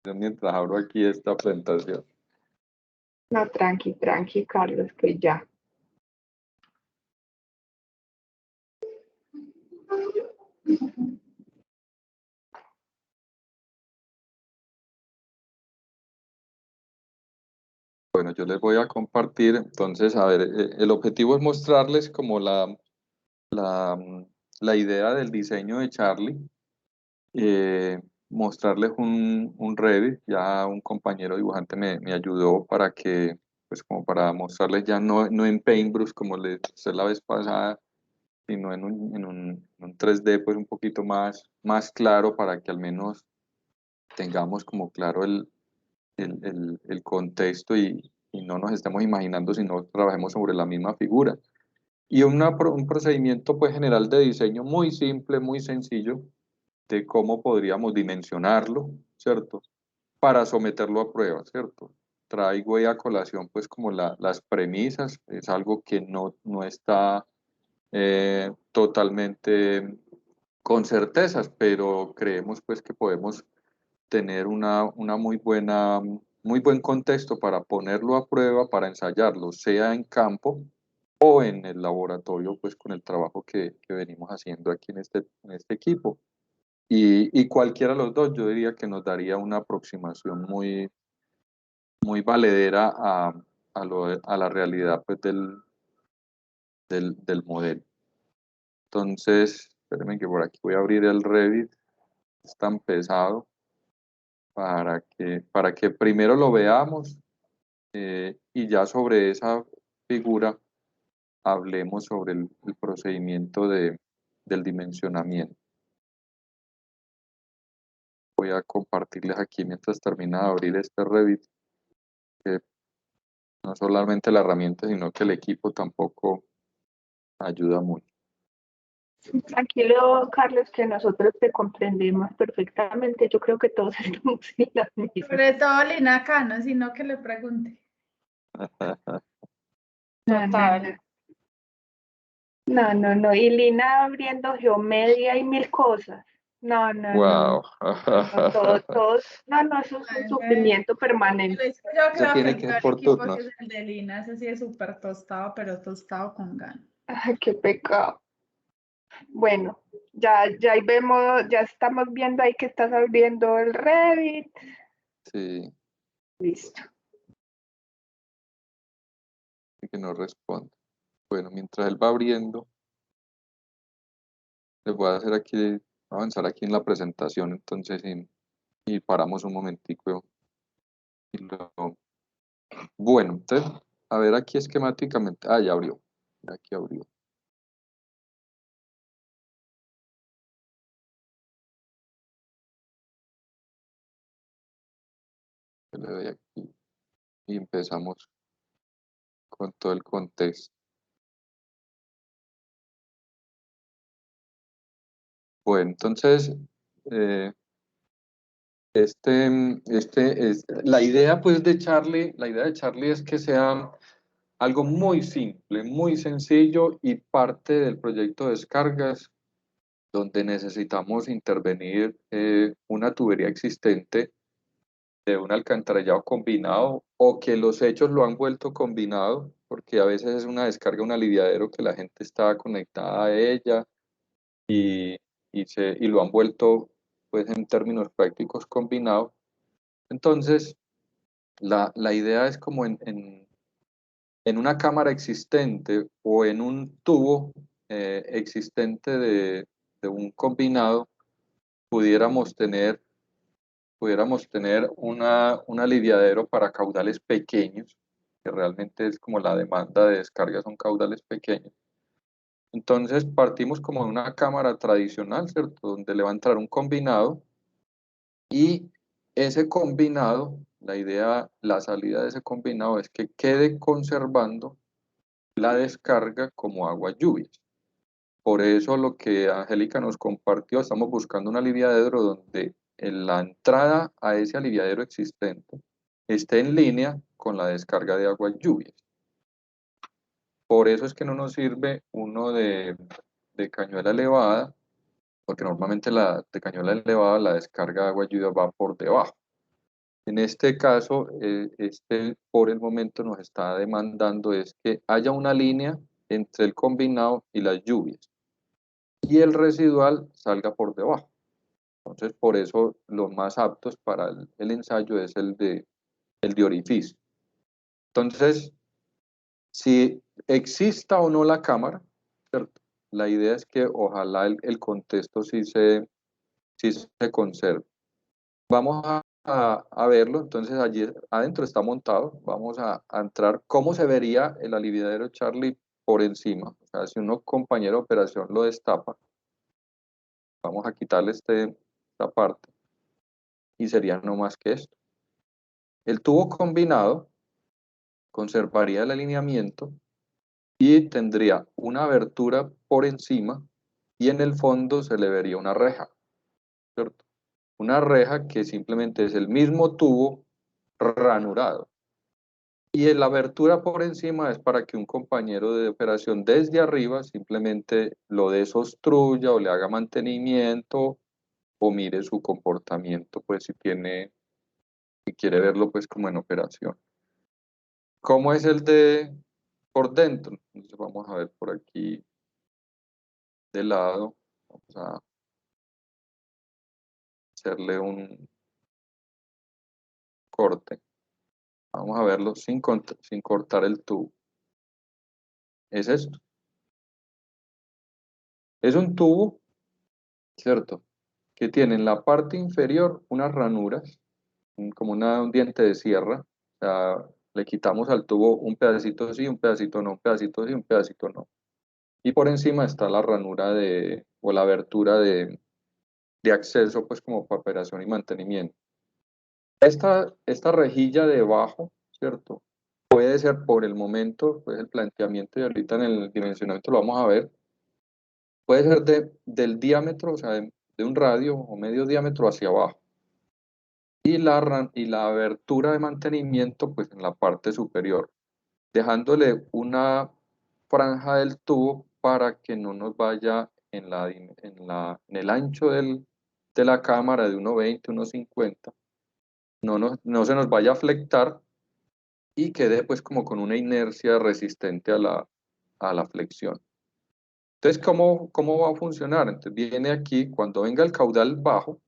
mientras abro aquí esta presentación. No, tranqui, tranqui, Carlos, que ya. Bueno, yo les voy a compartir, entonces, a ver, el objetivo es mostrarles como la, la idea del diseño de Charlie, mostrarles un Revit, ya un compañero dibujante me ayudó para que, pues como para mostrarles ya no en Paintbrush como les hice la vez pasada, sino en un 3D pues un poquito más claro para que al menos tengamos como claro el contexto y no nos estemos imaginando, sino trabajemos sobre la misma figura. Y un procedimiento pues general de diseño muy simple, muy sencillo, de cómo podríamos dimensionarlo, ¿cierto? Para someterlo a prueba, ¿cierto? Traigo ahí a colación pues como las premisas, es algo que no está totalmente con certezas, pero creemos pues que podemos tener una muy buen contexto para ponerlo a prueba, para ensayarlo, sea en campo o en el laboratorio, pues con el trabajo que venimos haciendo aquí en este equipo. Y cualquiera de los dos, yo diría que nos daría una aproximación muy valedera a la realidad pues, del modelo. Entonces, espérenme que por aquí voy a abrir el Revit, es tan pesado, para que primero lo veamos y ya sobre esa figura hablemos sobre el procedimiento del dimensionamiento. Voy a compartirles aquí mientras termina de abrir este Revit, que no solamente la herramienta, sino que el equipo tampoco ayuda mucho. Tranquilo, Carlos, que nosotros te comprendemos perfectamente. Yo creo que todos estamos en la misma. Sobre todo Lina acá, no, sino que le pregunte. Total. No. Y Lina abriendo geometría y mil cosas. No. Wow. Todos, no, eso es un sufrimiento permanente. Yo Eso creo que tiene el que ser peor por equipo turnos. sí es el de Lina, ese sí es súper tostado, pero tostado con ganas. Ay, qué pecado. Bueno, ya ahí vemos, ya estamos viendo ahí que estás abriendo el Revit. Sí, Listo. que no responde. Bueno, mientras él va abriendo, les voy a hacer aquí, avanzar aquí en la presentación, entonces, y paramos un momentico. Bueno, entonces, a ver aquí esquemáticamente, ya abrió, aquí abrió. Yo le doy aquí y empezamos con todo el contexto. Bueno, entonces, eh, la idea pues la idea de Charlie es que sea algo muy simple, muy sencillo y parte del proyecto de descargas donde necesitamos intervenir una tubería existente de un alcantarillado combinado o que los hechos lo han vuelto combinado, porque a veces es una descarga, un aliviadero que la gente está conectada a ella y, y lo han vuelto, pues en términos prácticos, combinado. Entonces, la idea es como en una cámara existente o en un tubo existente de un combinado, pudiéramos tener un aliviadero para caudales pequeños, que realmente es como la demanda de descarga, son caudales pequeños. Entonces partimos como de una cámara tradicional, ¿cierto? Donde le va a entrar un combinado y ese combinado, la idea, la salida de ese combinado es que quede conservando la descarga como agua lluvias. Por eso lo que Angélica nos compartió, estamos buscando un aliviadero donde en la entrada a ese aliviadero existente esté en línea con la descarga de aguas lluvias. Por eso es que no nos sirve uno de cañuela elevada, porque normalmente la de cañuela elevada la descarga de agua lluvia va por debajo. En este caso, por el momento nos está demandando es que haya una línea entre el combinado y las lluvias y el residual salga por debajo. Entonces, por eso los más aptos para el ensayo es el de orificio. Entonces, si exista o no la cámara, ¿cierto? La idea es que ojalá el contexto sí se conserve. Vamos a verlo, entonces allí adentro está montado, vamos a entrar, ¿cómo se vería el aliviadero Charlie por encima? O sea, si uno compañero de operación lo destapa, vamos a quitarle esta parte y sería no más que esto. El tubo combinado conservaría el alineamiento y tendría una abertura por encima y en el fondo se le vería una reja, ¿cierto? Una reja que simplemente es el mismo tubo ranurado. Y la abertura por encima es para que un compañero de operación desde arriba simplemente lo desobstruya o le haga mantenimiento o mire su comportamiento, pues si quiere verlo pues como en operación. ¿Cómo es el de por dentro? Entonces vamos a ver por aquí de lado, vamos a hacerle un corte. Vamos a verlo sin cortar el tubo. Es esto. Es un tubo, ¿cierto? Que tiene en la parte inferior unas ranuras, como un diente de sierra. O sea, le quitamos al tubo un pedacito sí, un pedacito no, un pedacito sí, un pedacito no. Y por encima está la ranura o la abertura de acceso, pues como para operación y mantenimiento. Esta rejilla debajo, ¿cierto? Puede ser por el momento, pues el planteamiento y ahorita en el dimensionamiento lo vamos a ver, puede ser del diámetro, o sea, de un radio o medio diámetro hacia abajo. Y la abertura de mantenimiento, pues en la parte superior, dejándole una franja del tubo para que no nos vaya en el ancho de la cámara de 1,20, 1,50, no se nos vaya a flectar y quede pues como con una inercia resistente a la flexión. Entonces, ¿cómo va a funcionar? Entonces viene aquí, cuando venga el caudal bajo,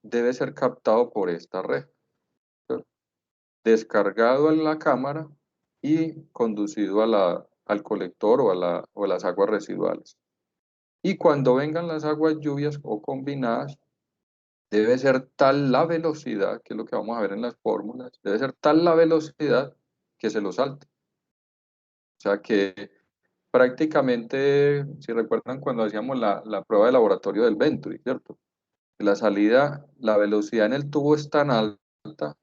debe ser captado por esta red, ¿cierto? Descargado en la cámara y conducido al colector o a las aguas residuales. Y cuando vengan las aguas lluvias o combinadas, debe ser tal la velocidad, que es lo que vamos a ver en las fórmulas, debe ser tal la velocidad que se lo salte. O sea que prácticamente, si recuerdan cuando hacíamos la prueba de laboratorio del Venturi, ¿cierto? La salida, la velocidad en el tubo es tan alta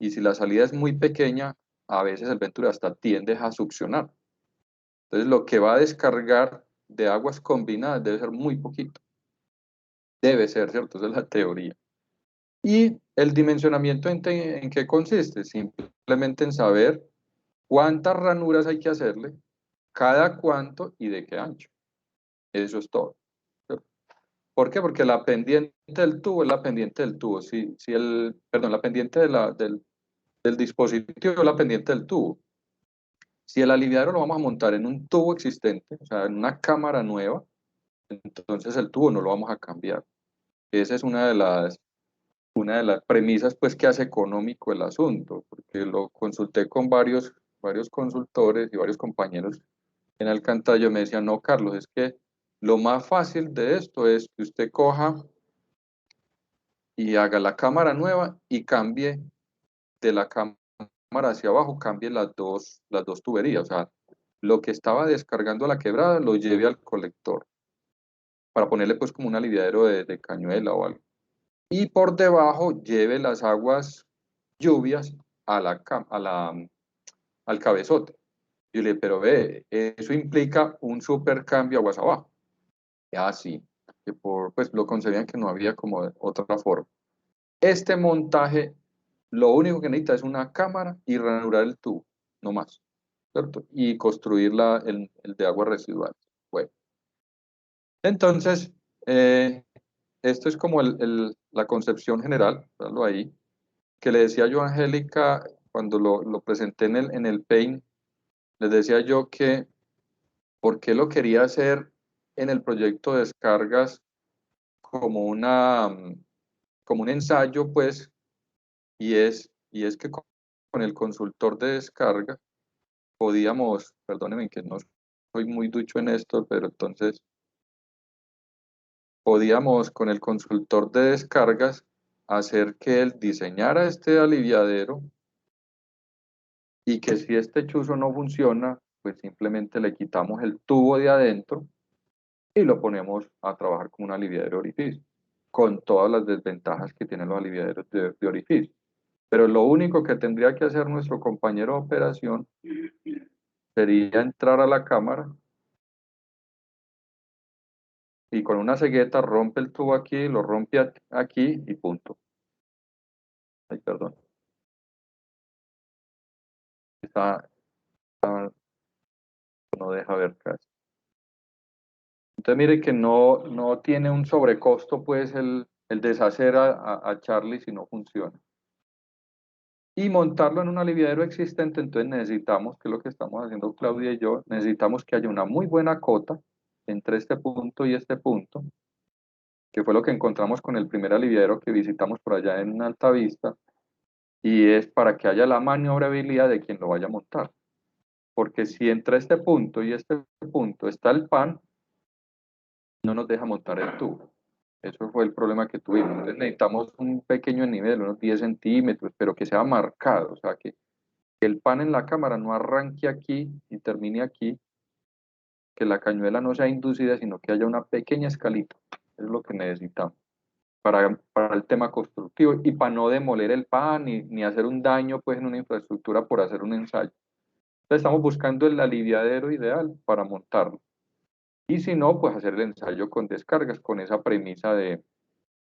y si la salida es muy pequeña, a veces el Venturi hasta tiende a succionar. Entonces lo que va a descargar de aguas combinadas debe ser muy poquito. Debe ser, ¿cierto? Esa es la teoría. Y el dimensionamiento en qué consiste? Simplemente en saber cuántas ranuras hay que hacerle, cada cuánto y de qué ancho. Eso es todo. ¿Por qué? Porque la pendiente del tubo es la pendiente del tubo. Perdón, la pendiente del dispositivo es la pendiente del tubo. Si el aliviadero lo vamos a montar en un tubo existente, o sea, en una cámara nueva, entonces el tubo no lo vamos a cambiar. Esa es una de las premisas pues que hace económico el asunto, porque lo consulté con varios consultores y varios compañeros en Alcantara. Me decían, no, Carlos, es que lo más fácil de esto es que usted coja y haga la cámara nueva y cambie de la cámara hacia abajo, cambie las dos tuberías. O sea, lo que estaba descargando a la quebrada lo lleve al colector para ponerle pues como un aliviadero de cañuela o algo. Y por debajo lleve las aguas lluvias al cabezote. Yo le dije, pero ve, eso implica un super cambio aguas abajo. Ya sí, que pues lo concebían que no había como otra forma. Este montaje, lo único que necesita es una cámara y ranurar el tubo, no más, ¿cierto? Y construir el de aguas residuales. Bueno, entonces, esto es como la concepción general, véanlo ahí, que le decía yo a Angélica cuando lo presenté en el Paint, les decía yo que por qué lo quería hacer en el proyecto de descargas como como un ensayo, pues, y es que con el consultor de descarga podíamos, perdónenme que no soy muy ducho en esto, pero entonces podíamos con el consultor de descargas hacer que él diseñara este aliviadero y que si este chuzo no funciona, pues simplemente le quitamos el tubo de adentro y lo ponemos a trabajar como un aliviadero de orificio, con todas las desventajas que tienen los aliviaderos de orificio. Pero lo único que tendría que hacer nuestro compañero de operación sería entrar a la cámara y con una cegueta rompe el tubo aquí, lo rompe aquí y punto. Ay, perdón. Está, no deja ver casi. Entonces mire que no tiene un sobrecosto pues el deshacer a Charlie si no funciona. Y montarlo en un aliviadero existente, entonces necesitamos, que es lo que estamos haciendo Claudia y yo, necesitamos que haya una muy buena cota entre este punto y este punto, que fue lo que encontramos con el primer aliviadero que visitamos por allá en Altavista, y es para que haya la maniobrabilidad de quien lo vaya a montar. Porque si entre este punto y este punto está el pan, no nos deja montar el tubo. Eso fue el problema que tuvimos. Entonces necesitamos un pequeño nivel, unos 10 centímetros, pero que sea marcado, o sea, que el pan en la cámara no arranque aquí y termine aquí, que la cañuela no sea inducida, sino que haya una pequeña escalita. Es lo que necesitamos para el tema constructivo y para no demoler el pan ni hacer un daño pues, en una infraestructura por hacer un ensayo. Entonces estamos buscando el aliviadero ideal para montarlo. Y si no, pues hacer el ensayo con descargas, con esa premisa de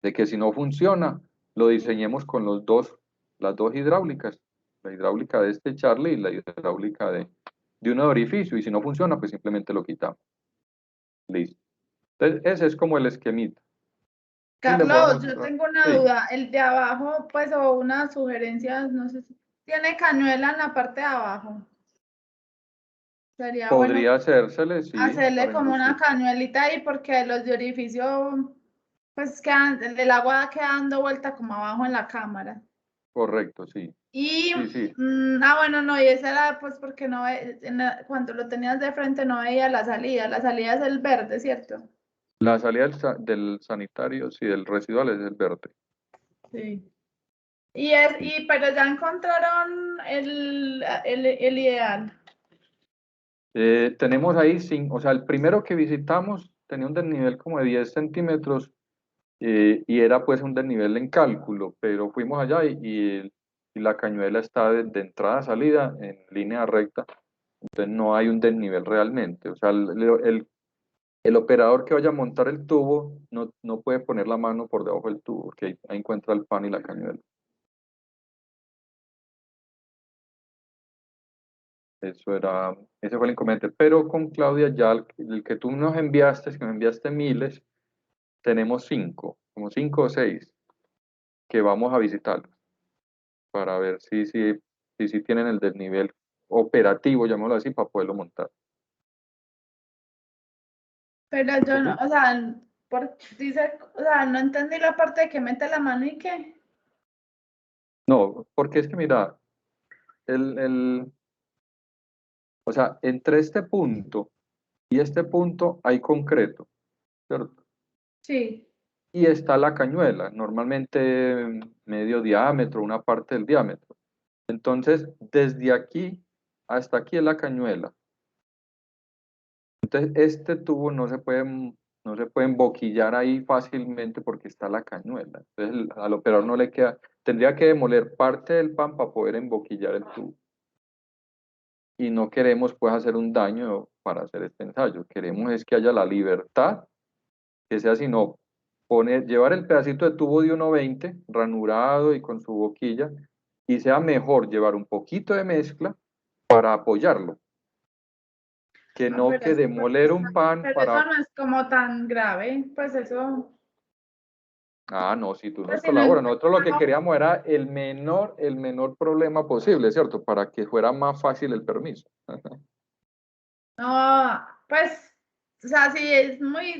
que si no funciona, lo diseñemos con las dos hidráulicas, la hidráulica de este Charlie y la hidráulica de un orificio, y si no funciona, pues simplemente lo quitamos. Listo. Entonces, ese es como el esquemita. Y les voy a Carlos, yo mostrar. tengo una Sí, duda. El de abajo, pues, o una sugerencia, no sé si tiene cañuela en la parte de abajo. Sería bueno podría hacérsele, sí, hacerle para como una inducir. cañuelita ahí porque los de orificio, pues, quedan, el agua queda dando vuelta como abajo en la cámara. Correcto, sí. Y, Sí, sí. bueno, no, y esa era pues porque no, cuando lo tenías de frente no veía la salida es el verde, ¿cierto? La salida del sanitario, sí, del residual es el verde. Sí. Sí. Pero ya encontraron el ideal. Tenemos ahí, o sea, el primero que visitamos tenía un desnivel como de 10 centímetros y era pues un desnivel en cálculo, pero fuimos allá y la cañuela está de entrada a salida en línea recta, entonces no hay un desnivel realmente. O sea, el operador que vaya a montar el tubo no puede poner la mano por debajo del tubo, porque ahí encuentra el pan y la cañuela. Ese fue el inconveniente. Pero con Claudia ya el que tú nos enviaste, que me enviaste miles, tenemos 5, como 5 o 6, que vamos a visitar para ver si tienen el desnivel operativo, llamémoslo así, para poderlo montar. Pero yo no, o sea, dice, o sea, no entendí la parte de que mete la mano y qué. No, porque es que mira, el, o sea, entre este punto y este punto hay concreto, ¿cierto? Sí. Y está la cañuela, normalmente medio diámetro, una parte del diámetro. Entonces, desde aquí hasta aquí es la cañuela. Entonces, este tubo no se puede emboquillar ahí fácilmente porque está la cañuela. Entonces, al operador no le queda, tendría que demoler parte del pan para poder emboquillar el tubo. Y no queremos pues hacer un daño para hacer este ensayo. Queremos es que haya la libertad, que sea sino llevar el pedacito de tubo de 1,20 ranurado y con su boquilla, y sea mejor llevar un poquito de mezcla para apoyarlo, que No, no que demoler un pan pero eso para. no es como tan grave, pues eso. Ah, no, si tú Pues nos si no colaboras, nosotros lo que encontramos, queríamos era el menor problema posible, ¿cierto? Para que fuera más fácil el permiso. no, pues, o sea, si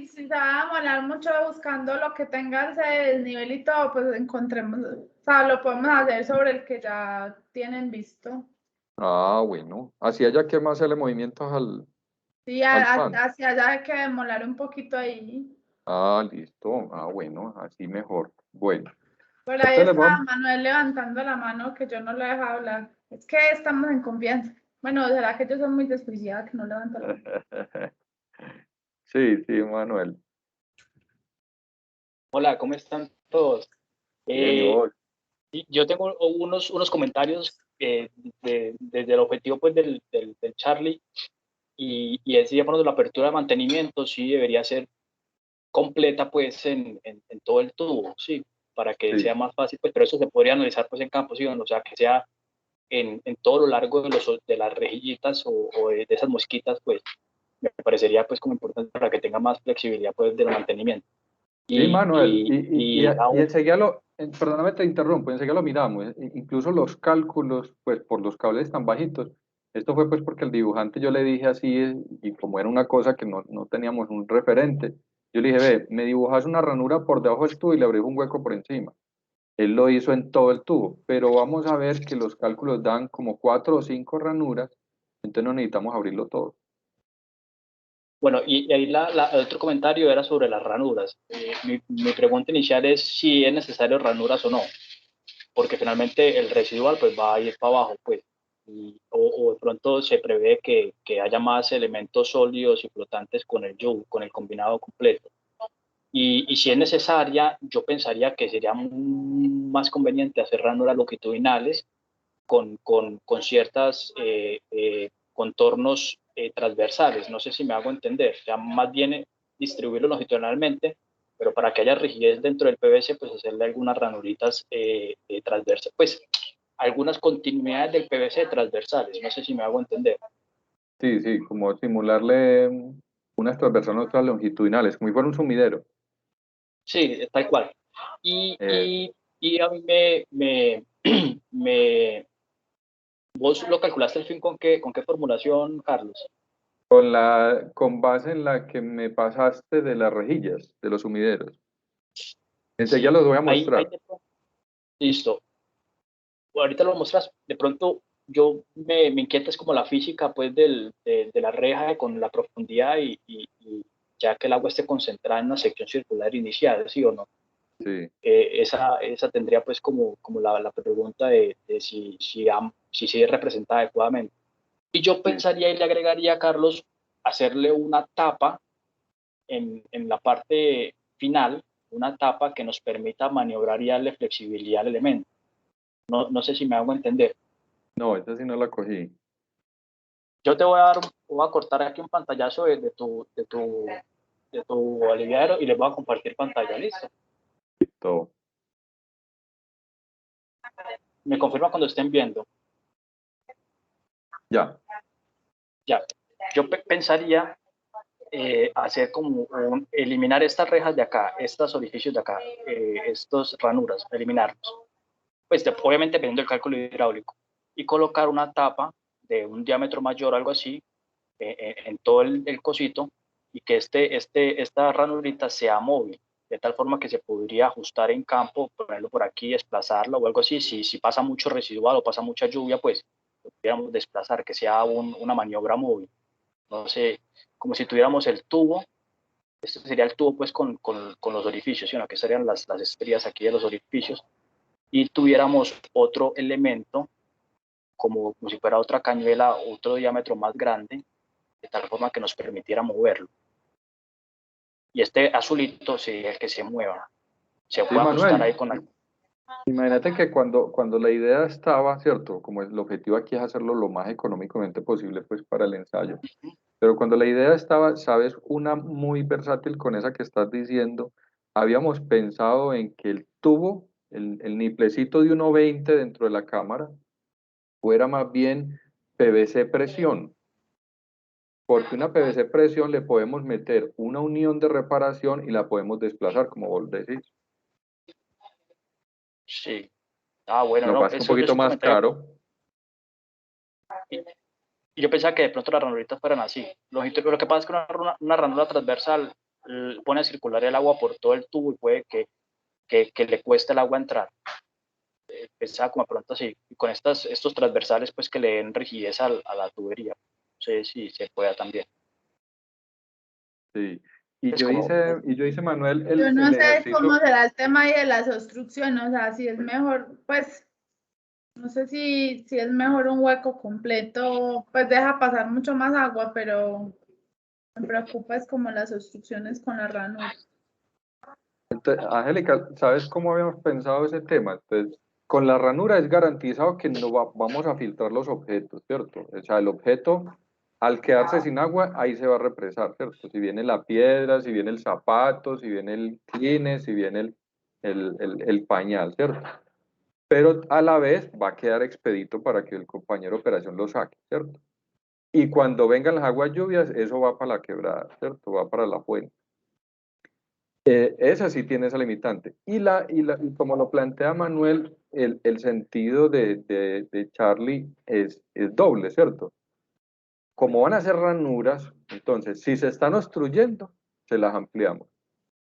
se va a demorar mucho buscando lo que tenga ese desnivel y todo, pues encontremos, o sea, lo podemos hacer sobre el que ya tienen visto. Ah, bueno, así haya que más hacerle movimientos Sí, al pan. hacia allá hay que demorar un poquito ahí. Ah, listo. Ah, bueno, así mejor. Bueno, Por ahí entonces le está vamos. Manuel levantando la mano que yo no le he dejado hablar. Es que estamos en confianza. Bueno, será que yo soy muy desjuiciada que no levanto la mano. Sí, sí, Manuel. Hola, ¿cómo están todos? Bien, y Eh, vos. yo tengo unos comentarios desde el objetivo pues, del Charlie y es, digamos, la apertura de mantenimiento sí debería ser completa pues en todo el tubo, sí, para que Sí. sea más fácil, pues, pero eso se podría analizar pues en campo, sí, o sea, que sea en todo lo largo de las rejillitas o de esas mosquitas, pues, me parecería pues como importante para que tenga más flexibilidad pues del mantenimiento. Sí, Y, Manuel, y, y y aún, enseguida perdóname, te interrumpo, enseguida lo miramos, incluso los cálculos, pues por los cables tan bajitos, esto fue pues porque el dibujante yo le dije así, y como era una cosa que no teníamos un referente, yo le dije, ve, me dibujas una ranura por debajo del tubo y le abrí un hueco por encima. Él lo hizo en todo el tubo, pero vamos a ver que los cálculos dan como 4 o 5 ranuras, entonces no necesitamos abrirlo todo. bueno, y ahí el otro comentario era sobre las ranuras. Mi pregunta inicial es si es necesario ranuras o no, porque finalmente el residual pues va a ir para abajo, pues, o de pronto se prevé que haya más elementos sólidos y flotantes con el yoke, con el combinado completo. Y si es necesaria, yo pensaría que sería más conveniente hacer ranuras longitudinales con ciertas contornos transversales. No sé si me hago entender. Ya más bien distribuirlo longitudinalmente, pero para que haya rigidez dentro del PVC, pues hacerle algunas ranuritas transversales. Pues algunas continuidades del PVC transversales. No sé si me hago entender. Sí, sí, como simularle unas transversales, otras longitudinales, como si fuera un sumidero. Sí, tal cual. Y, Eh, y, y a mí me, ¿vos lo calculaste al fin con qué formulación, Carlos? con base en la que me pasaste de las rejillas, de los sumideros. Enseguida Sí, los voy a ahí mostrar. listo. Ahorita lo mostras, de pronto yo me inquieta es como la física pues de la reja con la profundidad y ya que el agua esté concentrada en una sección circular inicial, ¿sí o no? Sí, Esa tendría pues como la pregunta de si se representa adecuadamente. Y yo sí. pensaría y le agregaría a Carlos hacerle una tapa en la parte final, una tapa que nos permita maniobrar y darle flexibilidad al elemento. No sé si me hago entender. No, esa sí no la cogí. Yo te voy a cortar aquí un pantallazo de tu aliviadero y les voy a compartir pantalla, ¿listo? Todo. Me confirma cuando estén viendo. Ya. Ya, yo pensaría hacer como eliminar estas rejas de acá, estos orificios de acá, estos ranuras, eliminarlos. Pues obviamente dependiendo del cálculo hidráulico. Y colocar una tapa de un diámetro mayor, algo así, en todo el cosito y que esta ranurita sea móvil, de tal forma que se podría ajustar en campo, ponerlo por aquí, desplazarlo o algo así. Si pasa mucho residual o pasa mucha lluvia, pues lo pudiéramos desplazar, que sea una maniobra móvil. No sé, como si tuviéramos el tubo, este sería el tubo pues con los orificios, sino que serían las estrías aquí de los orificios, y tuviéramos otro elemento como si fuera otra cañuela, otro diámetro más grande, de tal forma que nos permitiera moverlo. Y este azulito sería el que se mueva. Se Sí, puede ajustar ahí Manuel. con la... Imagínate que cuando la idea estaba, ¿cierto? Como el objetivo aquí es hacerlo lo más económicamente posible, pues para el ensayo. Pero cuando la idea estaba, sabes, una muy versátil con esa que estás diciendo, habíamos pensado en que el tubo, el niplecito de 1,20 dentro de la cámara, fuera más bien PVC presión, porque una PVC presión le podemos meter una unión de reparación y la podemos desplazar, como vos decís. Sí. Ah, bueno, Lo no, pasa un eso es poquito un más comentario. caro. Y yo pensaba que de pronto las ranuritas fueran así. Lo que pasa es que una ranura transversal pone a circular el agua por todo el tubo y puede que le cueste el agua entrar. Pensaba como de pronto así. Y con estos transversales, pues que le den rigidez a la tubería. No sé si se pueda también. Sí. Y Es yo como, hice, Manuel, Yo no el sé cómo ejercicio. será el tema ahí de las obstrucciones, o sea, si es mejor, pues, no sé si es mejor un hueco completo, pues deja pasar mucho más agua, pero me preocupa es como las obstrucciones con la ranura. Angélica, ¿sabes cómo habíamos pensado ese tema? Entonces, con la ranura es garantizado que no vamos a filtrar los objetos, ¿cierto? O sea, el objeto, al quedarse sin agua, ahí se va a represar, ¿cierto? Si viene la piedra, si viene el zapato, si viene el clean, si viene el pañal, ¿cierto? Pero a la vez va a quedar expedito para que el compañero de operación lo saque, ¿cierto? Y cuando vengan las aguas lluvias, eso va para la quebrada, ¿cierto? Va para la fuente. Esa sí tiene esa limitante. Y como lo plantea Manuel, el sentido de Charlie es doble, ¿cierto? Como van a ser ranuras, entonces, si se están obstruyendo, se las ampliamos.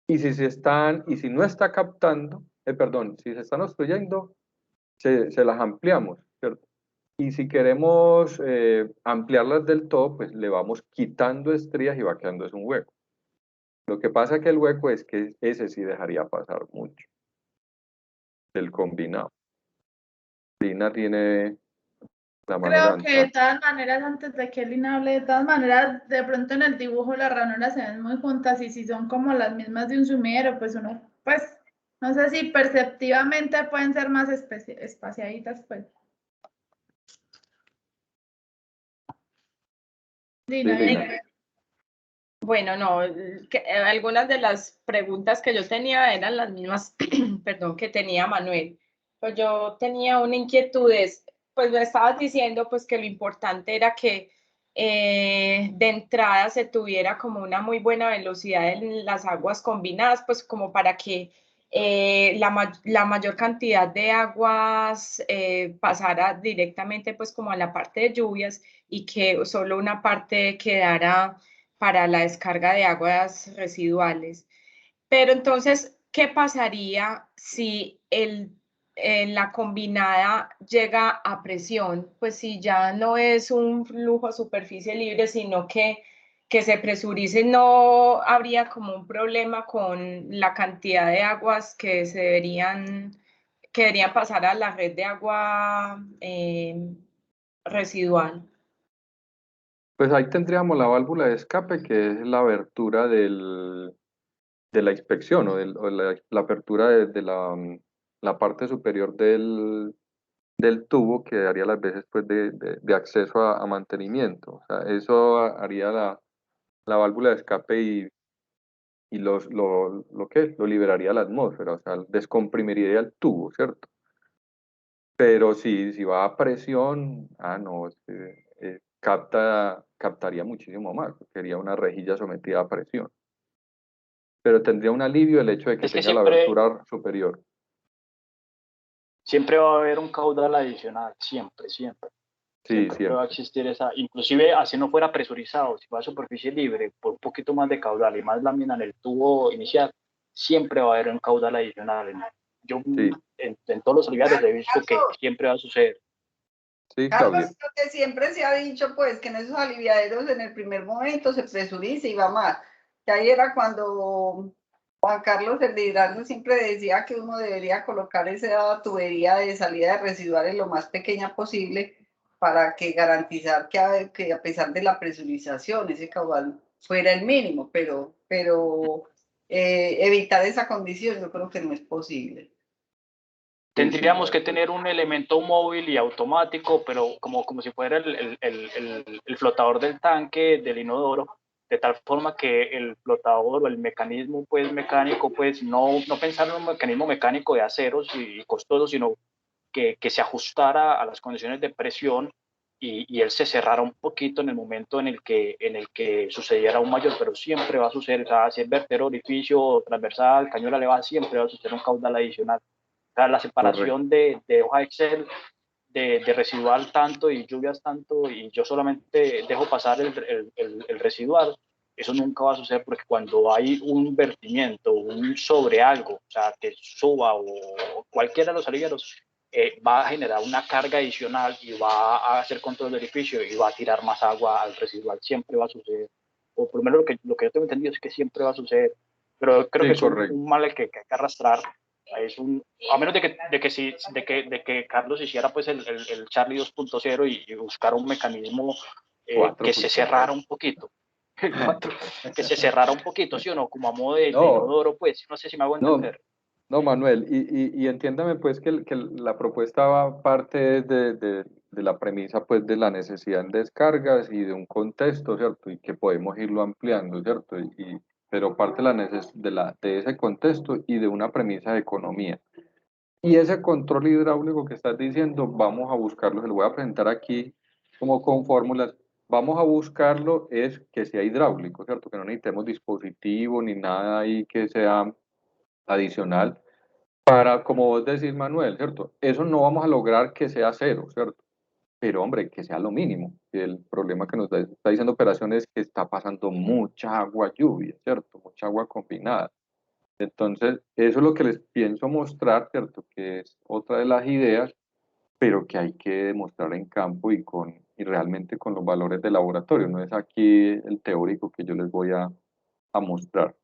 Y si no está captando, perdón, si se están obstruyendo, se las ampliamos, ¿cierto? Y si queremos ampliarlas del todo, pues le vamos quitando estrías y va quedando es un hueco. Lo que pasa que el hueco es que ese sí dejaría pasar mucho, el combinado. Lina tiene la mano Creo que de levantada. todas maneras, antes de que Lina hable, de todas maneras, de pronto en el dibujo las ranuras se ven muy juntas y si son como las mismas de un sumidero, pues uno, pues, no sé si perceptivamente pueden ser más espaciaditas, pues. Sí, Lina, Lina. bien. Bueno, no, algunas de las preguntas que yo tenía eran las mismas, perdón, que tenía Manuel. Pues yo tenía una inquietud, pues me estabas diciendo pues que lo importante era que de entrada se tuviera como una muy buena velocidad en las aguas combinadas, pues como para que la mayor cantidad de aguas pasara directamente pues como a la parte de lluvias y que solo una parte quedara para la descarga de aguas residuales. Pero entonces, ¿qué pasaría si la combinada llega a presión? Pues si ya no es un flujo a superficie libre, sino que se presurice, no habría como un problema con la cantidad de aguas que deberían pasar a la red de agua residual. Pues ahí tendríamos la válvula de escape, que es la abertura de la inspección o la apertura de la parte superior del tubo que daría las veces pues, de acceso a mantenimiento. O sea, eso haría la válvula de escape y lo liberaría a la atmósfera, o sea, descomprimiría el tubo, ¿cierto? Pero si va a presión, no, captaría muchísimo más, sería una rejilla sometida a presión. Pero tendría un alivio el hecho de que es que tenga la siempre abertura superior. va a haber un caudal adicional, siempre. Sí, Siempre va a siempre. existir inclusive así no fuera presurizado, si va a superficie libre, por un poquito más de caudal y más lámina en el tubo inicial, siempre va a haber un caudal adicional. Yo Sí, en todos los olivares he visto que siempre va a suceder. sí, Carlos, Claudia. lo que siempre se ha dicho, pues, que en esos aliviaderos en el primer momento se presuriza y va más. Que ahí era cuando Juan Carlos el liderazgo siempre decía que uno debería colocar esa tubería de salida de residuales lo más pequeña posible para que garantizar que a pesar de la presurización ese caudal fuera el mínimo, pero evitar esa condición yo creo que no es posible. Tendríamos que tener un elemento móvil y automático, pero como si fuera el flotador del tanque del inodoro, de tal forma que el flotador o el mecanismo pues, mecánico, pues no pensar en un mecanismo mecánico de aceros y costoso, sino que se ajustara a las condiciones de presión y él se cerrara un poquito en el momento en el que sucediera un mayor, pero siempre va a suceder, o sea, si es vertedero, orificio, transversal, cañuela elevada, siempre va a suceder un caudal adicional. O sea, la separación de hoja Excel, de residual tanto y lluvias tanto, y yo solamente dejo pasar el residual, eso nunca va a suceder, porque cuando hay un vertimiento, un sobre algo, o sea, que suba o cualquiera de los aliviados, va a generar una carga adicional y va a hacer control del edificio y va a tirar más agua al residual. Siempre va a suceder. O por lo menos lo que yo tengo entendido es que siempre va a suceder. Pero creo que es un mal que hay que arrastrar. Es a menos de que Carlos hiciera pues el Charlie 2.0 y buscara un mecanismo que se cerrara un poquito. Que se cerrara un poquito, ¿sí o no? Como a modo de inodoro, pues, no sé si me hago entender. No, Manuel, y entiéndame pues que la propuesta va parte de la premisa pues de la necesidad en descargas y de un contexto, ¿cierto? Y que podemos irlo ampliando, ¿cierto? Pero parte de ese contexto y de una premisa de economía. Y ese control hidráulico que estás diciendo, vamos a buscarlo, se lo voy a presentar aquí como con fórmulas. Vamos a buscarlo es que sea hidráulico, ¿cierto? Que no necesitemos dispositivo ni nada ahí que sea adicional para, como vos decís, Manuel, ¿cierto? Eso no vamos a lograr que sea cero, ¿cierto? Pero, hombre, que sea lo mínimo. El problema que nos está diciendo operaciones es que está pasando mucha agua lluvia, ¿cierto? Mucha agua combinada. Entonces, eso es lo que les pienso mostrar, ¿cierto? Que es otra de las ideas, pero que hay que demostrar en campo y realmente con los valores de laboratorio. No es aquí el teórico que yo les voy a mostrar.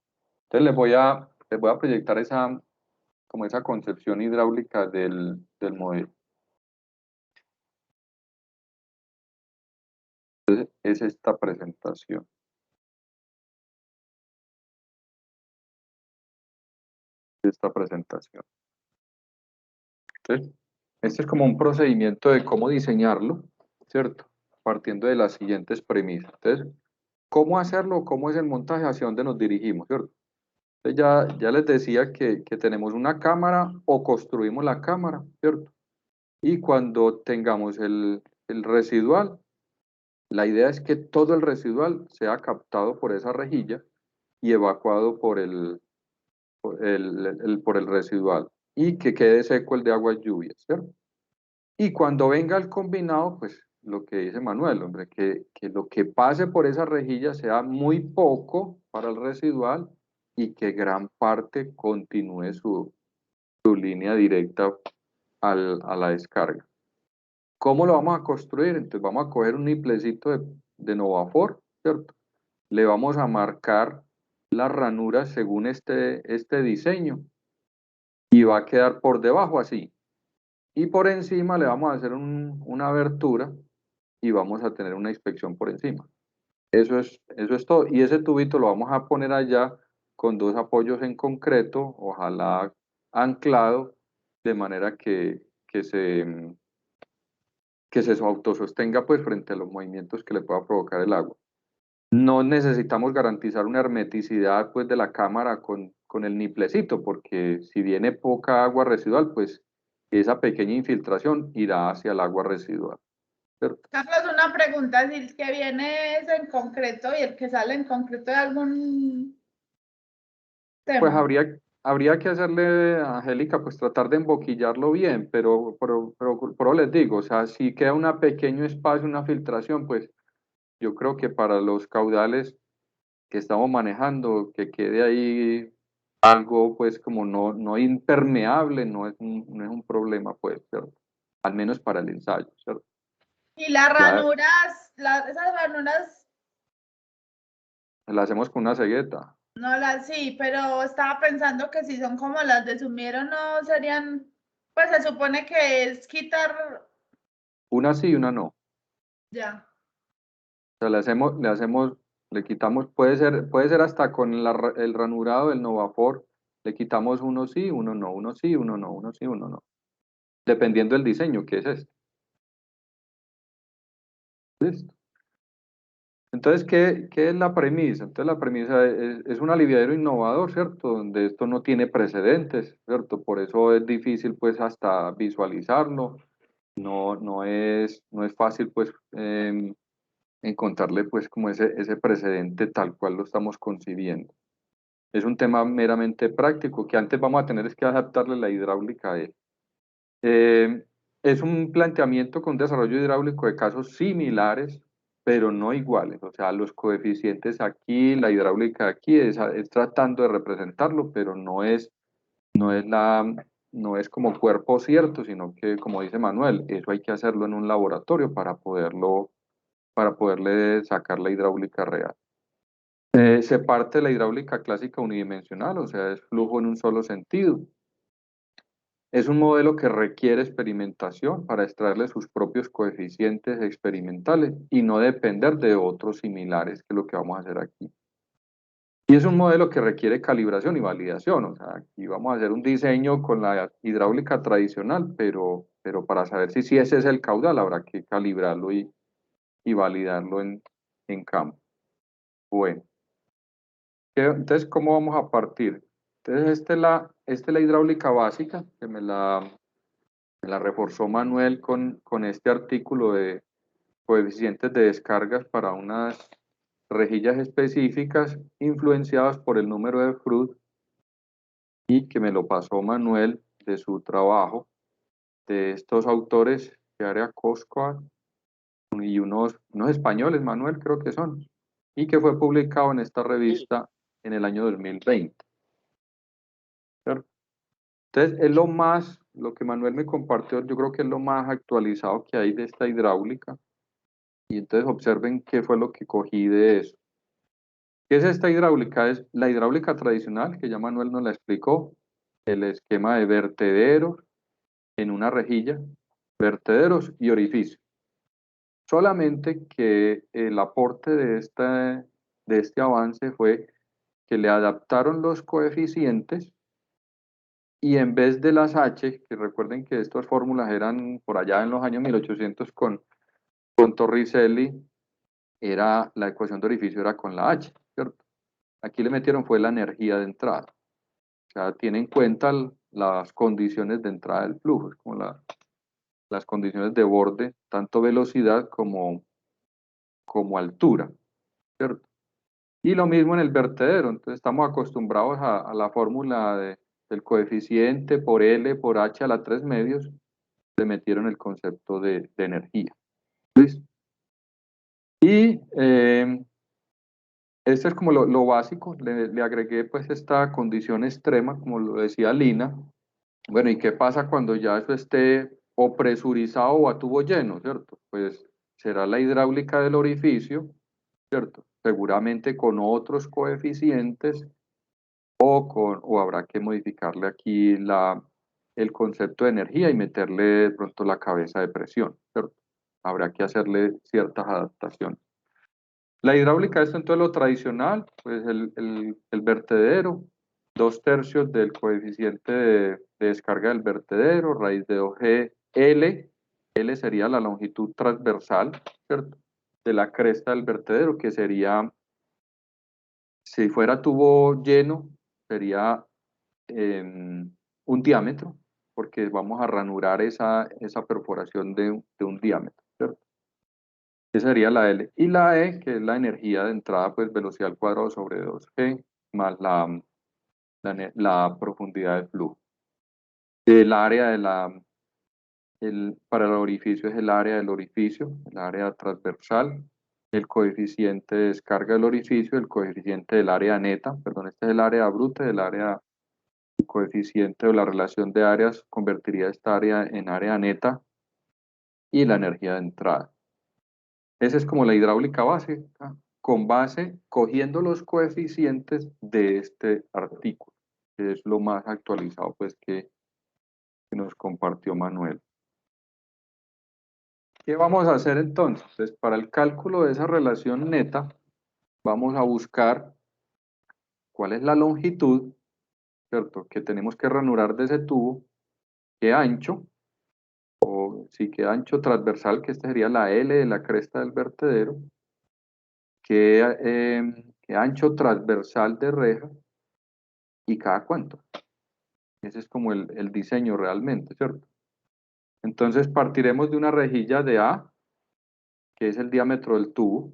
Entonces, les voy a proyectar como esa concepción hidráulica del modelo. Entonces, es esta presentación. Esta presentación. Entonces, este es como un procedimiento de cómo diseñarlo, ¿cierto? Partiendo de las siguientes premisas. Entonces, ¿cómo hacerlo? ¿Cómo es el montaje? ¿Hacia dónde nos dirigimos? ¿Cierto? Entonces ya les decía que tenemos una cámara o construimos la cámara, ¿cierto? Y cuando tengamos el residual, la idea es que todo el residual sea captado por esa rejilla y evacuado por el residual y que quede seco el de aguas lluvias, ¿cierto? Y cuando venga el combinado, pues lo que dice Manuel, hombre, que lo que pase por esa rejilla sea muy poco para el residual y que gran parte continúe su línea directa a la descarga. ¿Cómo lo vamos a construir? Entonces vamos a coger un niplecito de Novafor, ¿cierto? Le vamos a marcar las ranuras según este diseño y va a quedar por debajo así. Y por encima le vamos a hacer una abertura y vamos a tener una inspección por encima. Eso es todo. Y ese tubito lo vamos a poner allá con dos apoyos en concreto, ojalá anclado, de manera que se autosostenga pues frente a los movimientos que le pueda provocar el agua. No necesitamos garantizar una hermeticidad pues de la cámara con el niplecito, porque si viene poca agua residual, pues esa pequeña infiltración irá hacia el agua residual. ¿Cierto? Carlos, una pregunta, si el que viene es en concreto y el que sale en concreto de algún tema. Pues habría que hacerle, Angélica, pues tratar de emboquillarlo bien, pero les digo, o sea, si queda un pequeño espacio, una filtración, pues yo creo que para los caudales que estamos manejando, que quede ahí algo pues como no impermeable, no es un problema, pues, ¿cierto? Al menos para el ensayo, ¿cierto? Y las ranuras, esas ranuras... Las hacemos con una cegueta. No sí, pero estaba pensando que si son como las de Sumiro, no serían, pues se supone que es quitar... Una sí y una no. Ya. O sea, le quitamos, puede ser hasta con el ranurado del Novafor, le quitamos uno sí, uno no, uno sí, uno no, uno sí, uno no. Dependiendo del diseño, que es este. ¿Listo? Entonces, ¿qué es la premisa? Entonces, la premisa es un aliviadero innovador, ¿cierto? Donde esto no tiene precedentes, ¿cierto? Por eso es difícil, pues, hasta visualizarlo. No es fácil, pues, encontrarle, pues, como ese precedente tal cual lo estamos concibiendo. Es un tema meramente práctico, que antes vamos a tener es que adaptarle la hidráulica a él. Es un planteamiento con desarrollo hidráulico de casos similares, pero no iguales. O sea, los coeficientes aquí, la hidráulica aquí, es tratando de representarlo, pero no es como cuerpo cierto, sino que, como dice Manuel, eso hay que hacerlo en un laboratorio para poderle sacar la hidráulica real. Se parte de la hidráulica clásica unidimensional, o sea, es flujo en un solo sentido. Es un modelo que requiere experimentación para extraerle sus propios coeficientes experimentales y no depender de otros similares, que es lo que vamos a hacer aquí. Y es un modelo que requiere calibración y validación, o sea, aquí vamos a hacer un diseño con la hidráulica tradicional, pero para saber si ese es el caudal habrá que calibrarlo y validarlo en campo. Bueno. Entonces, ¿cómo vamos a partir? Entonces, esta es la hidráulica básica, que me la reforzó Manuel con este artículo de coeficientes de descargas para unas rejillas específicas influenciadas por el número de Froude, y que me lo pasó Manuel de su trabajo, de estos autores, que era Coscoa y unos españoles, Manuel, creo que son, y que fue publicado en esta revista en el año 2020. ¿Cierto? Entonces, lo que Manuel me compartió, yo creo que es lo más actualizado que hay de esta hidráulica. Y entonces observen qué fue lo que cogí de eso. ¿Qué es esta hidráulica? Es la hidráulica tradicional, que ya Manuel nos la explicó, el esquema de vertederos en una rejilla, vertederos y orificios. Solamente que el aporte de este avance fue que le adaptaron los coeficientes, y en vez de las H, que recuerden que estas fórmulas eran por allá en los años 1800 con Torricelli, era la ecuación de orificio era con la H, ¿cierto? Aquí le metieron fue la energía de entrada. O sea, tiene en cuenta las condiciones de entrada del flujo, como las condiciones de borde, tanto velocidad como altura, ¿cierto? Y lo mismo en el vertedero. Entonces estamos acostumbrados a la fórmula del coeficiente por L por H a la 3 medios, le metieron el concepto de energía. ¿Listo? Y esto es como lo básico, le agregué pues esta condición extrema, como lo decía Lina. Bueno, ¿y qué pasa cuando ya eso esté o presurizado o a tubo lleno, ¿cierto? Pues será la hidráulica del orificio, ¿cierto? Seguramente con otros coeficientes, o habrá que modificarle aquí el concepto de energía y meterle de pronto la cabeza de presión, ¿cierto? Habrá que hacerle ciertas adaptaciones. La hidráulica es entonces lo tradicional, pues el vertedero, 2/3 del coeficiente de descarga del vertedero, raíz de 2G, L sería la longitud transversal, ¿cierto? De la cresta del vertedero, que sería, si fuera tubo lleno, sería un diámetro, porque vamos a ranurar esa perforación de un diámetro, ¿cierto? Esa sería la L. Y la E, que es la energía de entrada, pues velocidad al cuadrado sobre 2G, más la profundidad de flujo. El área para el orificio es el área del orificio, el área transversal, el coeficiente de descarga del orificio, el coeficiente del área neta, perdón, este es el área bruta, el coeficiente o la relación de áreas convertiría esta área en área neta, y la energía de entrada. Esa es como la hidráulica básica, con base, cogiendo los coeficientes de este artículo, que es lo más actualizado pues que nos compartió Manuel. ¿Qué vamos a hacer entonces? Pues para el cálculo de esa relación neta, vamos a buscar cuál es la longitud, ¿cierto?, que tenemos que ranurar de ese tubo, qué ancho, o sí, qué ancho transversal, que esta sería la L de la cresta del vertedero, qué ancho transversal de reja, y cada cuánto. Ese es como el diseño realmente, ¿cierto? Entonces partiremos de una rejilla de A, que es el diámetro del tubo.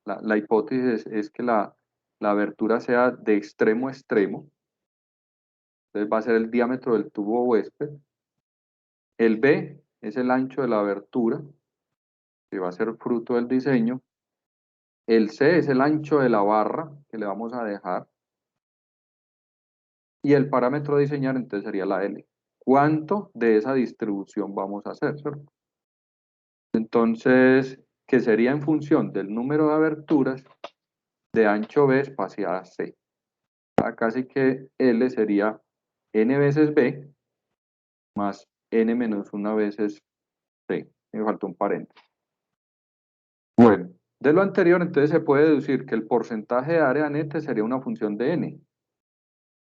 La hipótesis es que la abertura sea de extremo a extremo. Entonces va a ser el diámetro del tubo huésped. El B es el ancho de la abertura, que va a ser fruto del diseño. El C es el ancho de la barra que le vamos a dejar. Y el parámetro a diseñar entonces sería la L. ¿Cuánto de esa distribución vamos a hacer? ¿Cierto? Entonces, que sería en función del número de aberturas de ancho B espaciada C. Acá sí que L sería N veces B más N menos 1 veces C. Me faltó un paréntesis. Bueno, de lo anterior entonces se puede deducir que el porcentaje de área neta sería una función de N.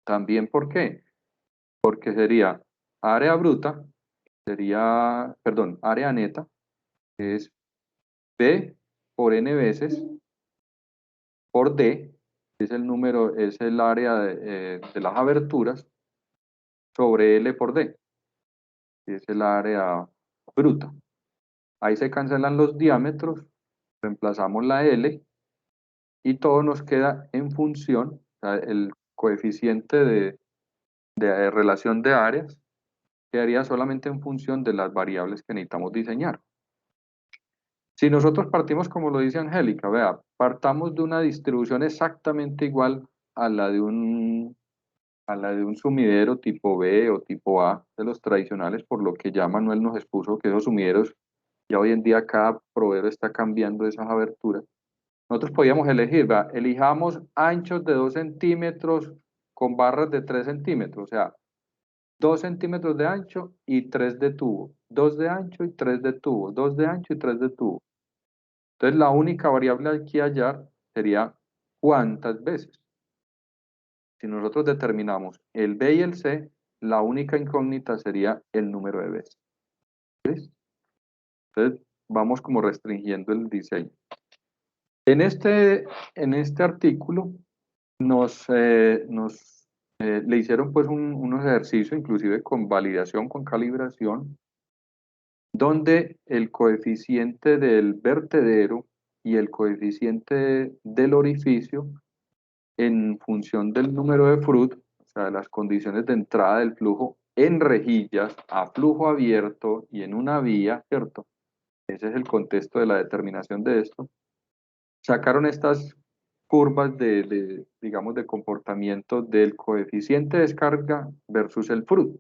También, ¿por qué? Porque sería área bruta, sería, perdón, área neta, que es B por N veces por D, que es el número, es el área de las aberturas, sobre L por D, que es el área bruta. Ahí se cancelan los diámetros, reemplazamos la L y todo nos queda en función, o sea, el coeficiente de relación de áreas quedaría solamente en función de las variables que necesitamos diseñar. Si nosotros partimos como lo dice Angélica, vea, partamos de una distribución exactamente igual a la de un sumidero tipo B o tipo A, de los tradicionales, por lo que ya Manuel nos expuso que esos sumideros, ya hoy en día cada proveedor está cambiando esas aberturas. Nosotros podíamos elegir, ¿verdad? Elijamos anchos de 2 centímetros con barras de 3 centímetros, o sea, 2 centímetros de ancho y 3 de tubo, 2 de ancho y 3 de tubo, 2 de ancho y 3 de tubo. Entonces la única variable aquí a hallar sería cuántas veces. Si nosotros determinamos el B y el C, la única incógnita sería el número de veces. ¿Listo? Entonces vamos como restringiendo el diseño. En este artículo le hicieron pues unos ejercicios, inclusive con validación, con calibración, donde el coeficiente del vertedero y el coeficiente del orificio, en función del número de Froude, o sea, de las condiciones de entrada del flujo en rejillas, a flujo abierto y en una vía, ¿cierto? Ese es el contexto de la determinación de esto. Sacaron estas curvas digamos, de comportamiento del coeficiente de descarga versus el Froude.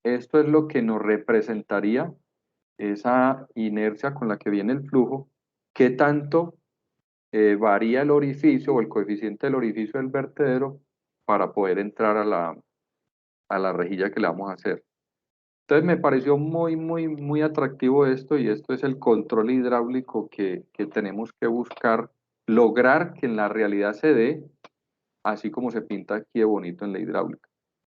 Esto es lo que nos representaría esa inercia con la que viene el flujo, qué tanto varía el orificio o el coeficiente del orificio del vertedero para poder entrar a la rejilla que le vamos a hacer. Entonces me pareció muy atractivo esto, y esto es el control hidráulico que tenemos que buscar lograr que en la realidad se dé así como se pinta aquí de bonito en la hidráulica.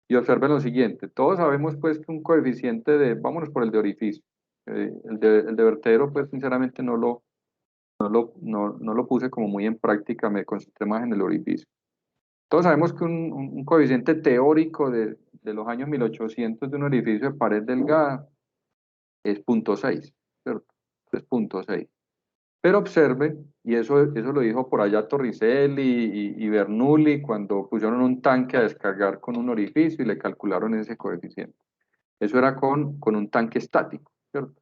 Y observen lo siguiente, todos sabemos pues que un coeficiente vámonos por el de orificio, el de vertedero pues sinceramente no lo puse como muy en práctica, me concentré más en el orificio. Todos sabemos que un coeficiente teórico de los años 1800 de un orificio de pared delgada es 0.6, ¿cierto? Es 0.6. Pero observen, y eso lo dijo por allá Torricelli y Bernoulli cuando pusieron un tanque a descargar con un orificio y le calcularon ese coeficiente. Eso era con un tanque estático, ¿cierto?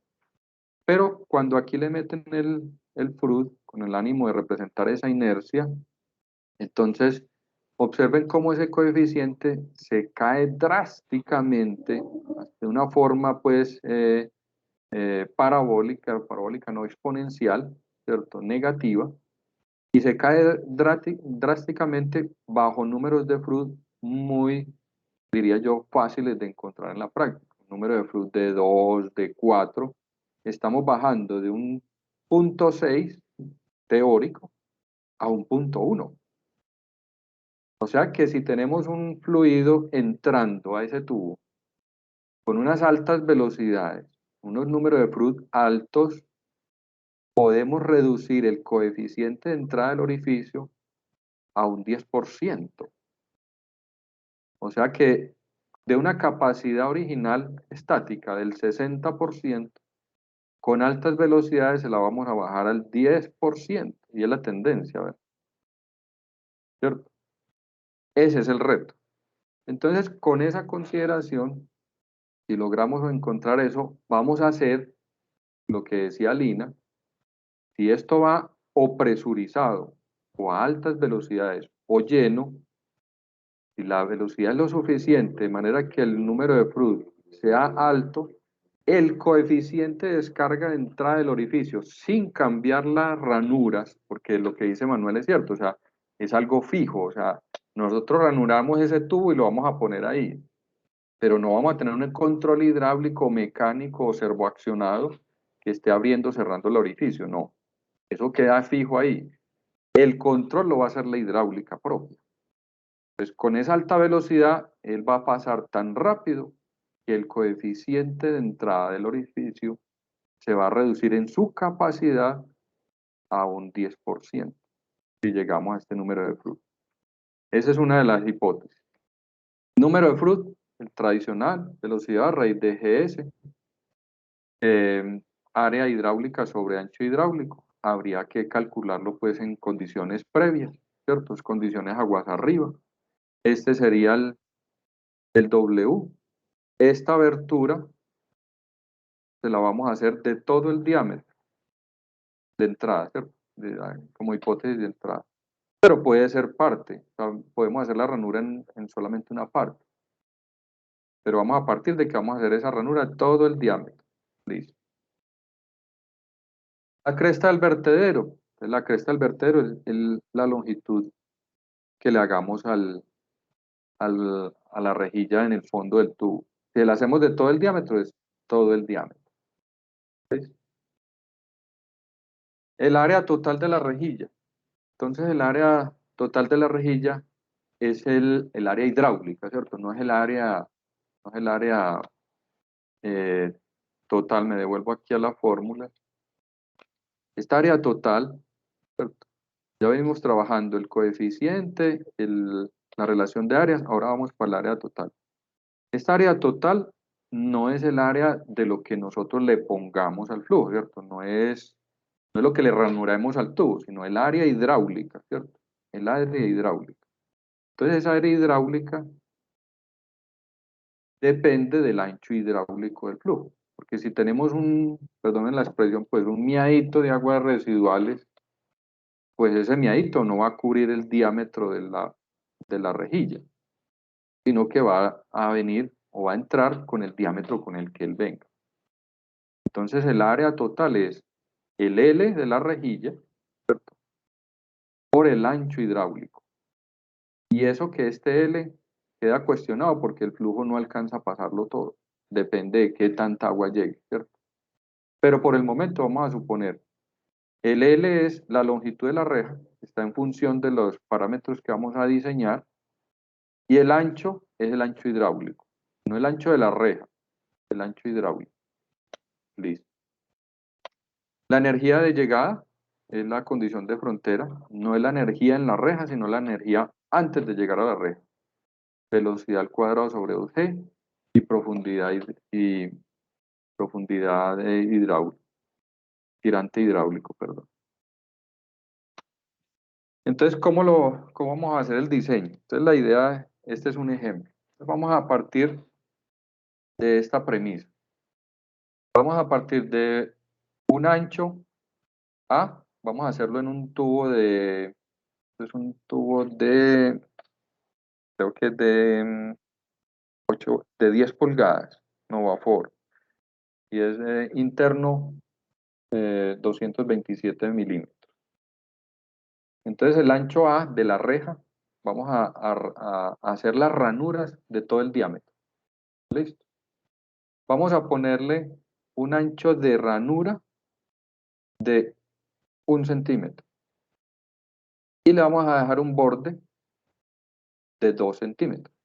Pero cuando aquí le meten el Froude con el ánimo de representar esa inercia, entonces observen cómo ese coeficiente se cae drásticamente de una forma pues parabólica no exponencial, ¿cierto? Negativa, y se cae drásticamente bajo números de Froude muy, diría yo, fáciles de encontrar en la práctica. Un número de Froude de 2, de 4, estamos bajando de un 0.6 teórico a un 0.1. O sea que si tenemos un fluido entrando a ese tubo con unas altas velocidades, unos números de Froude altos, podemos reducir el coeficiente de entrada del orificio a un 10%. O sea que de una capacidad original estática del 60%, con altas velocidades se la vamos a bajar al 10%, y es la tendencia, ¿verdad? ¿cierto? Ese es el reto. Entonces, con esa consideración, si logramos encontrar eso, vamos a hacer lo que decía Lina. Si esto va o presurizado o a altas velocidades o lleno, si la velocidad es lo suficiente de manera que el número de Froude sea alto, el coeficiente de descarga de entrada del orificio, sin cambiar las ranuras, porque lo que dice Manuel es cierto, o sea, es algo fijo, o sea, nosotros ranuramos ese tubo y lo vamos a poner ahí, pero no vamos a tener un control hidráulico, mecánico o servoaccionado que esté abriendo, cerrando el orificio, no. Eso queda fijo ahí. El control lo va a hacer la hidráulica propia. Entonces, con esa alta velocidad, él va a pasar tan rápido que el coeficiente de entrada del orificio se va a reducir en su capacidad a un 10%, si llegamos a este número de Froude. Esa es una de las hipótesis. Número de Froude, el tradicional, velocidad a raíz de GS, área hidráulica sobre ancho hidráulico. Habría que calcularlo pues en condiciones previas, ¿cierto? Condiciones aguas arriba. Este sería el W. Esta abertura se la vamos a hacer de todo el diámetro de entrada, ¿cierto? Como hipótesis de entrada. Pero puede ser parte, o sea, podemos hacer la ranura en solamente una parte. Pero vamos a partir de que vamos a hacer esa ranura de todo el diámetro. Listo. La cresta del vertedero. La cresta del vertedero es la longitud que le hagamos a la rejilla en el fondo del tubo. Si la hacemos de todo el diámetro, es todo el diámetro. ¿Ves? El área total de la rejilla. Entonces el área total de la rejilla es el área hidráulica, ¿cierto? No es el área eh, total. Me devuelvo aquí a la fórmula. Esta área total, ¿cierto? Ya venimos trabajando el coeficiente, la relación de áreas, ahora vamos para el área total. Esta área total no es el área de lo que nosotros le pongamos al flujo, ¿cierto? No es lo que le ranuremos al tubo, sino el área hidráulica, ¿cierto? El área hidráulica. Entonces esa área hidráulica depende del ancho hidráulico del flujo. Porque si tenemos perdonen la expresión, pues un miadito de aguas residuales, pues ese miadito no va a cubrir el diámetro de la rejilla, sino que va a venir o va a entrar con el diámetro con el que él venga. Entonces el área total es el L de la rejilla, ¿cierto? Por el ancho hidráulico. Y eso que este L queda cuestionado porque el flujo no alcanza a pasarlo todo. Depende de qué tanta agua llegue, ¿cierto? Pero por el momento vamos a suponer, el L es la longitud de la reja, está en función de los parámetros que vamos a diseñar, y el ancho es el ancho hidráulico, no el ancho de la reja, el ancho hidráulico. Listo. La energía de llegada es la condición de frontera, no es la energía en la reja, sino la energía antes de llegar a la reja. Velocidad al cuadrado sobre 2G y profundidad hidráulica, tirante hidráulico, perdón. Entonces, ¿cómo vamos a hacer el diseño? Entonces, la idea, este es un ejemplo. Entonces, vamos a partir de esta premisa. Vamos a partir de un ancho A, vamos a hacerlo en un tubo creo que es de 10 pulgadas, Novafor, y es interno 227 milímetros. Entonces el ancho A de la reja, vamos a hacer las ranuras de todo el diámetro. Listo. Vamos a ponerle un ancho de ranura de 1 centímetro. Y le vamos a dejar un borde de 2 centímetros.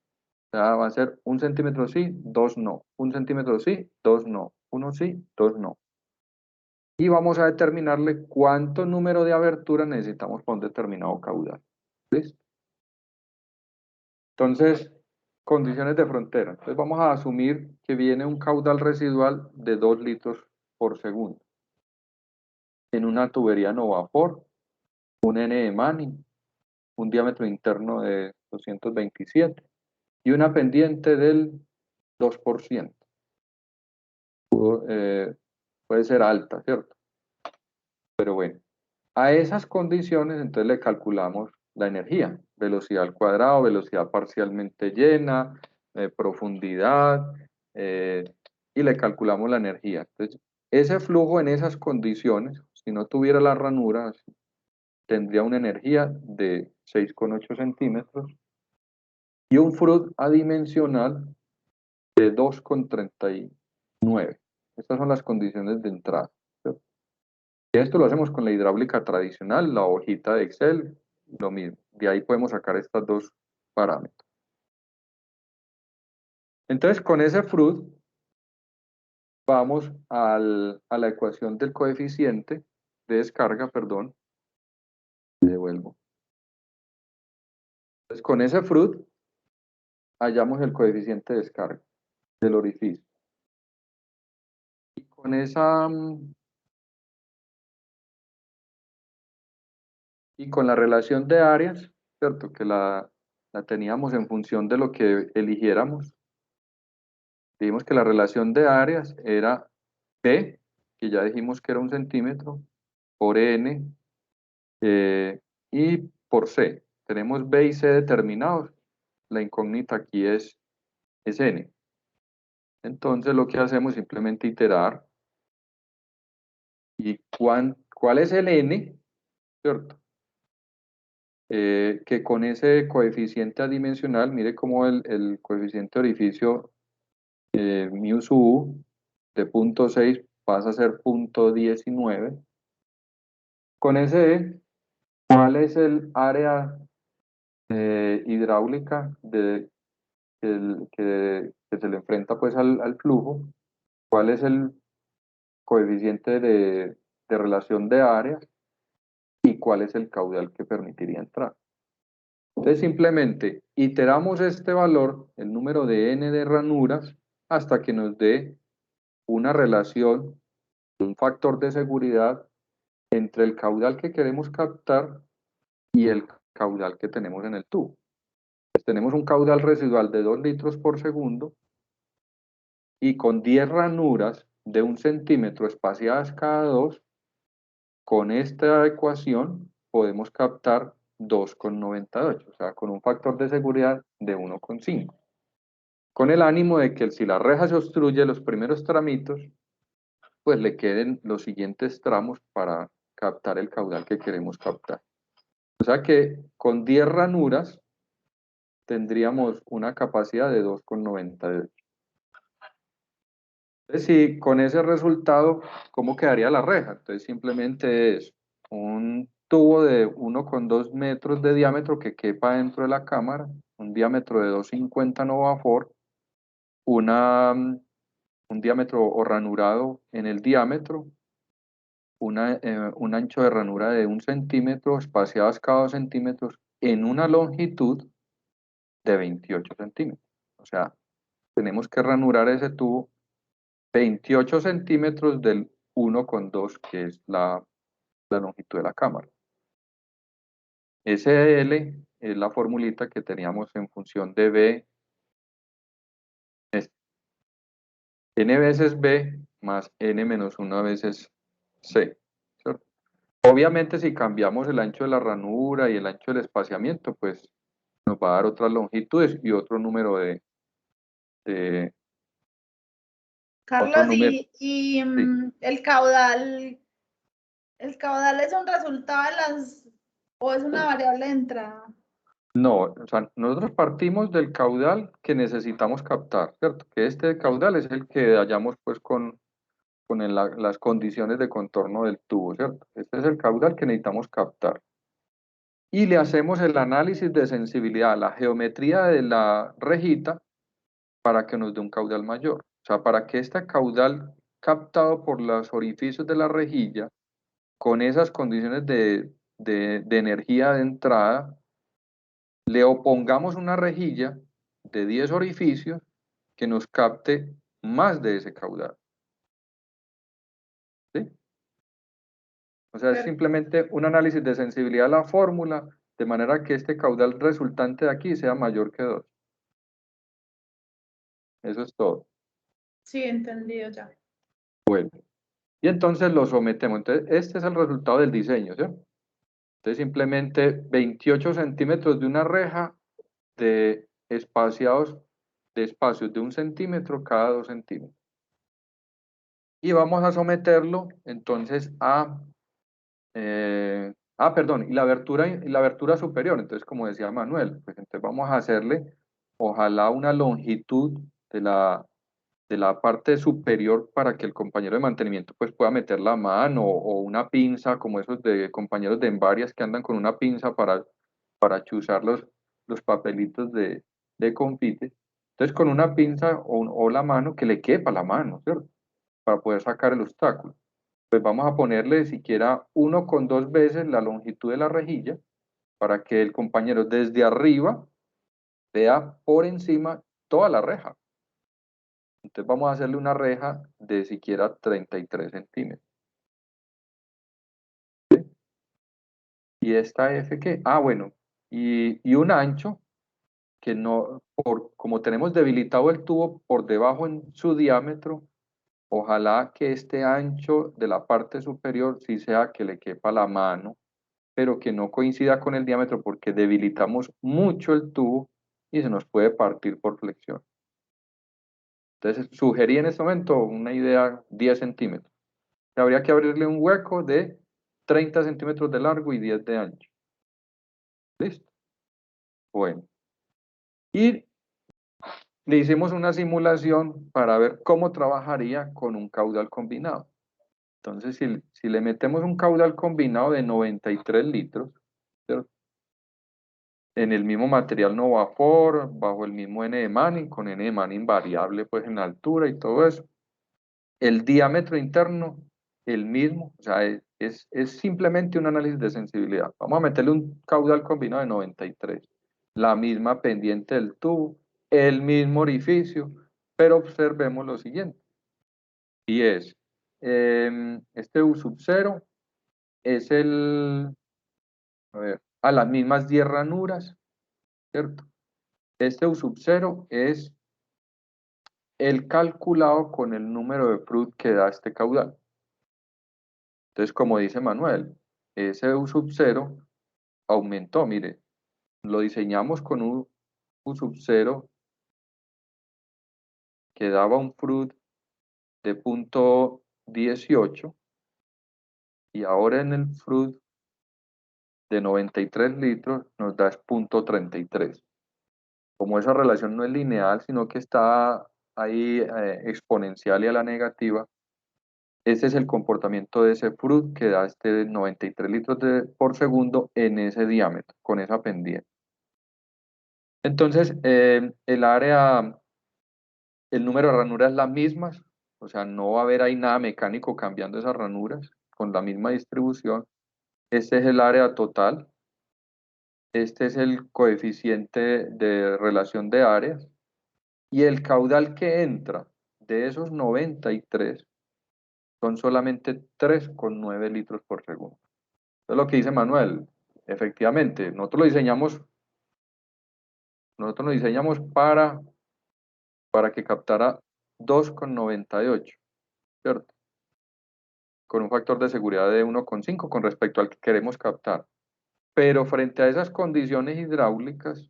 O sea, va a ser 1 centímetro sí, 2 no. 1 centímetro sí, 2 no. 1 sí, 2 no. Y vamos a determinarle cuánto número de aberturas necesitamos para un determinado caudal. ¿Listo? Entonces, condiciones de frontera. Entonces vamos a asumir que viene un caudal residual de 2 litros por segundo. En una tubería Novafor, un N de Manning, un diámetro interno de 227 y una pendiente del 2%. Puede ser alta, ¿cierto? Pero bueno, a esas condiciones entonces le calculamos la energía, velocidad al cuadrado, velocidad parcialmente llena, profundidad, y le calculamos la energía. Entonces, ese flujo en esas condiciones, si no tuviera las ranuras, tendría una energía de 6,8 centímetros y un FRUD adimensional de 2,39. Estas son las condiciones de entrada, ¿cierto? Y esto lo hacemos con la hidráulica tradicional, la hojita de Excel, lo mismo. De ahí podemos sacar estos dos parámetros. Entonces, con ese FRUD, vamos a la ecuación del coeficiente de descarga, perdón. Devuelvo. Entonces, con ese FRUD, hallamos el coeficiente de descarga del orificio. Y con esa... Y con la relación de áreas, ¿cierto? Que la teníamos en función de lo que eligiéramos. Dijimos que la relación de áreas era P, que ya dijimos que era 1 centímetro, por N, y por C. Tenemos B y C determinados. La incógnita aquí es N. Entonces lo que hacemos es simplemente iterar. ¿Y cuál es el N? ¿Cierto? Que con ese coeficiente adimensional, mire cómo el coeficiente de orificio mu sub u de 0,6 pasa a ser 0,19. Con ese, ¿cuál es el área hidráulica que se le enfrenta pues al flujo? ¿Cuál es el coeficiente de relación de áreas? ¿Y cuál es el caudal que permitiría entrar? Entonces simplemente iteramos este valor, el número de n de ranuras, hasta que nos dé una relación, un factor de seguridad entre el caudal que queremos captar y el caudal que tenemos en el tubo. Pues tenemos un caudal residual de 2 litros por segundo y con 10 ranuras de 1 centímetro espaciadas cada 2, con esta ecuación podemos captar 2,98, o sea, con un factor de seguridad de 1,5. Con el ánimo de que si la reja se obstruye los primeros tramitos, pues le queden los siguientes tramos para captar el caudal que queremos captar. O sea que con 10 ranuras tendríamos una capacidad de 2,98. Entonces, si con ese resultado, ¿cómo quedaría la reja? Entonces simplemente es un tubo de 1,2 metros de diámetro que quepa dentro de la cámara, un diámetro de 2,50 Novafor, un diámetro o ranurado en el diámetro, un ancho de ranura de 1 centímetro, espaciadas cada 2 centímetros, en una longitud de 28 centímetros. O sea, tenemos que ranurar ese tubo 28 centímetros del 1,2, que es la longitud de la cámara. SL es la formulita que teníamos en función de B, es n veces B más n menos 1 veces C, ¿cierto? Obviamente si cambiamos el ancho de la ranura y el ancho del espaciamiento, pues nos va a dar otras longitudes y otro número de Carlos, otro número. y el caudal es un resultado de o es una variable de entrada. No, o sea, nosotros partimos del caudal que necesitamos captar, ¿cierto? Que este caudal es el que hallamos pues con las condiciones de contorno del tubo, ¿cierto? Este es el caudal que necesitamos captar. Y le hacemos el análisis de sensibilidad, la geometría de la rejita para que nos dé un caudal mayor. O sea, para que este caudal captado por los orificios de la rejilla, con esas condiciones de energía de entrada, le opongamos una rejilla de 10 orificios que nos capte más de ese caudal. ¿Sí? O sea, es simplemente un análisis de sensibilidad a la fórmula, de manera que este caudal resultante de aquí sea mayor que 2. Eso es todo. Sí, entendido ya. Bueno, y entonces lo sometemos. Entonces, este es el resultado del diseño, ¿cierto? Entonces, simplemente 28 centímetros de una reja de espacios de 1 centímetro cada 2 centímetros. Y vamos a someterlo entonces perdón, y la abertura superior. Entonces, como decía Manuel, pues entonces vamos a hacerle, ojalá una longitud de la parte superior para que el compañero de mantenimiento pues pueda meter la mano o una pinza, como esos de compañeros de Envarias que andan con una pinza para chuzar los papelitos de confite. Entonces, con una pinza o la mano, que le quepa la mano, ¿cierto? Para poder sacar el obstáculo. Pues vamos a ponerle siquiera 1,2 veces la longitud de la rejilla para que el compañero desde arriba vea por encima toda la reja. Entonces vamos a hacerle una reja de siquiera 33 centímetros. ¿Sí? ¿Y esta F qué? Bueno, y un ancho que no, como tenemos debilitado el tubo por debajo en su diámetro, ojalá que este ancho de la parte superior sí sea que le quepa la mano, pero que no coincida con el diámetro porque debilitamos mucho el tubo y se nos puede partir por flexión. Entonces, sugerí en este momento una idea 10 centímetros. Habría que abrirle un hueco de 30 centímetros de largo y 10 de ancho. ¿Listo? Bueno. Y le hicimos una simulación para ver cómo trabajaría con un caudal combinado. Entonces, si le metemos un caudal combinado de 93 litros, ¿cierto? En el mismo material Novafor, bajo el mismo N de Manning, con N de Manning variable pues en altura y todo eso. El diámetro interno, el mismo, o sea, es simplemente un análisis de sensibilidad. Vamos a meterle un caudal combinado de 93, la misma pendiente del tubo, el mismo orificio, pero observemos lo siguiente, y es, este U sub 0 es a las mismas 10 ranuras, ¿cierto? Este U sub 0 es el calculado con el número de Froude que da este caudal. Entonces, como dice Manuel, ese U sub 0 aumentó, mire, lo diseñamos con un U sub 0 que daba un Froude de 0,18 y ahora en el Froude de 93 litros nos da 0,33. Como esa relación no es lineal, sino que está ahí exponencial y a la negativa, ese es el comportamiento de ese Froude que da este 93 litros por segundo en ese diámetro, con esa pendiente. Entonces, el área, el número de ranuras es la misma, o sea, no va a haber ahí nada mecánico cambiando esas ranuras, con la misma distribución. Este es el área total, este es el coeficiente de relación de áreas, y el caudal que entra de esos 93 son solamente 3,9 litros por segundo. Eso es lo que dice Manuel. Efectivamente, nosotros lo diseñamos para que captara 2,98, ¿cierto? Con un factor de seguridad de 1,5 con respecto al que queremos captar. Pero frente a esas condiciones hidráulicas,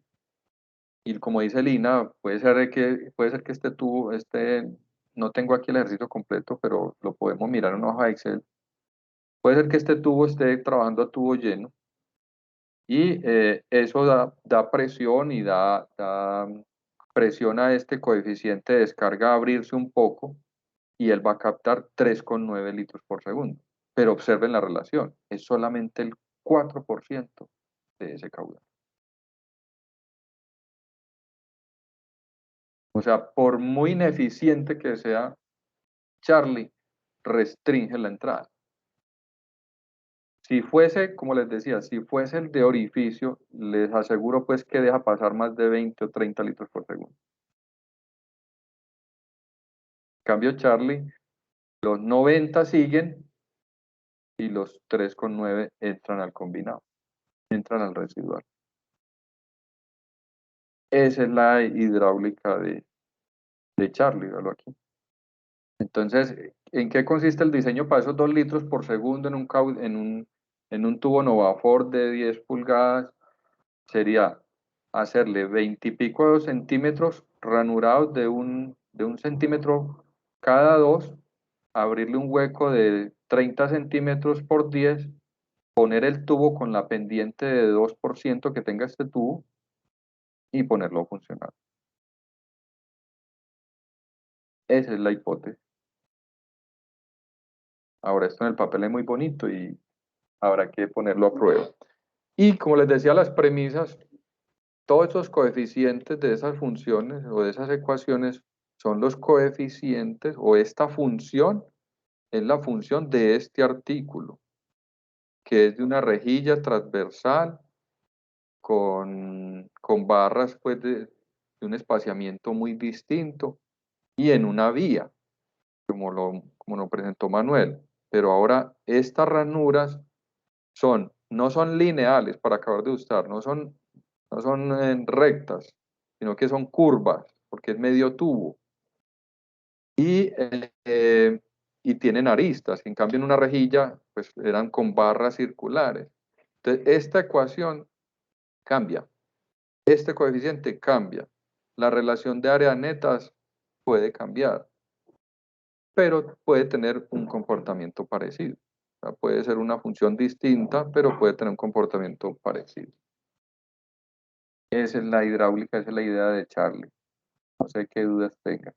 y como dice Lina, puede ser que este tubo, no tengo aquí el ejercicio completo, pero lo podemos mirar en una hoja de Excel. Puede ser que este tubo esté trabajando a tubo lleno y eso da presión y da presión a este coeficiente de descarga a abrirse un poco y él va a captar 3,9 litros por segundo. Pero observen la relación, es solamente el 4% de ese caudal. O sea, por muy ineficiente que sea Charlie, restringe la entrada. Si fuese, como les decía, si fuese el de orificio, les aseguro pues que deja pasar más de 20 o 30 litros por segundo. En cambio, Charlie, los 90 siguen y los 3,9 entran al combinado. entran al residual. Esa es la hidráulica de Charlie, véalo aquí. Entonces, ¿en qué consiste el diseño para esos 2 litros por segundo en un tubo Novafor de 10 pulgadas? Sería hacerle 20 y pico de centímetros ranurados de un centímetro cada 2, abrirle un hueco de 30 centímetros por 10, poner el tubo con la pendiente de 2% que tenga este tubo y ponerlo a funcionar. Esa es la hipótesis. Ahora, esto en el papel es muy bonito y habrá que ponerlo a prueba. Y como les decía, las premisas, todos esos coeficientes de esas funciones o de esas ecuaciones son los coeficientes, o esta función es la función de este artículo, que es de una rejilla transversal con barras pues de un espaciamiento muy distinto y en una vía, como lo presentó Manuel. Pero ahora estas ranuras no son lineales, para acabar de usar, no son rectas, sino que son curvas, porque es medio tubo. Y tienen aristas, en cambio en una rejilla, pues eran con barras circulares. Entonces, esta ecuación cambia, este coeficiente cambia, la relación de áreas netas puede cambiar, pero puede tener un comportamiento parecido. O sea, puede ser una función distinta, pero puede tener un comportamiento parecido. Esa es la hidráulica, esa es la idea de Charlie. No sé qué dudas tenga.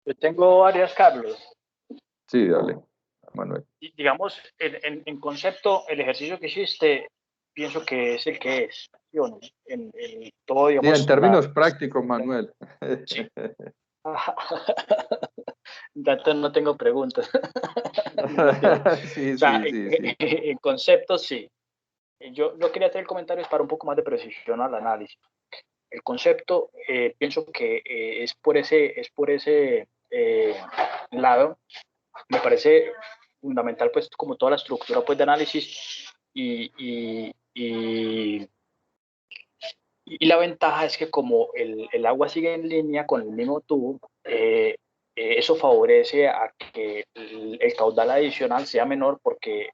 Yo tengo varias, Carlos. Sí, dale, Manuel. Digamos, en concepto, el ejercicio que hiciste, pienso que es el que es. ¿Sí o no? Todo, digamos, Sí, en términos prácticos, Manuel. Sí. Entonces no tengo preguntas. Sí, O sea, sí. en concepto, sí. Yo no quería hacer comentarios para un poco más de precisión al análisis. El concepto, pienso que es por ese lado. Me parece fundamental, pues, como toda la estructura, pues, de análisis y la ventaja es que como el agua sigue en línea con el mismo tubo, eso favorece a que el caudal adicional sea menor porque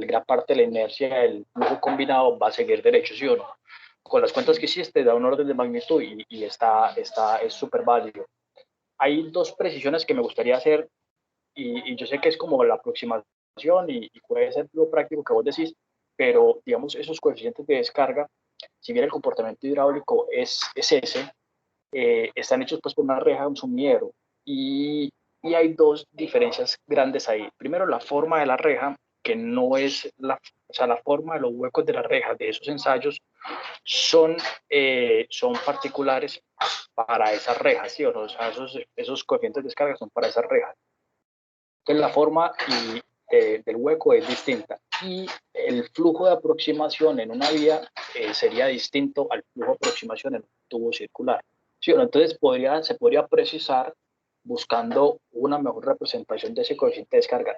gran parte de la inercia del flujo combinado va a seguir derecho, ¿sí o no? Con las cuentas que hiciste da un orden de magnitud y es súper válido. Hay 2 precisiones que me gustaría hacer y yo sé que es como la aproximación y puede ser lo práctico que vos decís, pero digamos esos coeficientes de descarga, si bien el comportamiento hidráulico es ese, están hechos pues por una reja, un sumidero, y hay 2 diferencias grandes ahí. Primero, la forma de la reja, que no es o sea, la forma de los huecos de la reja de esos ensayos son particulares para esas rejas, ¿sí o no? O sea, esos coeficientes de descarga son para esas rejas. Entonces la forma del hueco es distinta y el flujo de aproximación en una vía sería distinto al flujo de aproximación en un tubo circular. ¿Sí? Entonces se podría precisar buscando una mejor representación de ese coeficiente de descarga.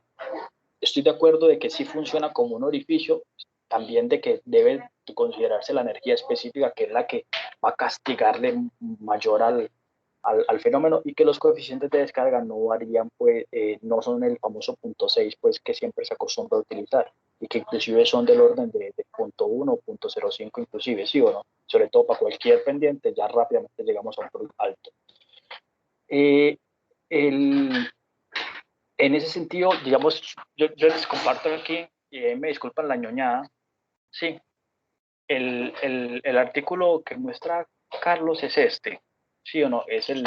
Estoy de acuerdo de que sí funciona como un orificio, también de que debe considerarse la energía específica, que es la que va a castigarle mayor al fenómeno, y que los coeficientes de descarga no varían, pues no son el famoso 0.6 pues que siempre se acostumbra a utilizar y que inclusive son del orden de 0.1 o 0.05 inclusive, sí o no, sobre todo para cualquier pendiente ya rápidamente llegamos a un punto alto. En ese sentido, digamos, yo les comparto aquí, y me disculpan la ñoñada, sí, el artículo que muestra Carlos es este, ¿sí o no? Es el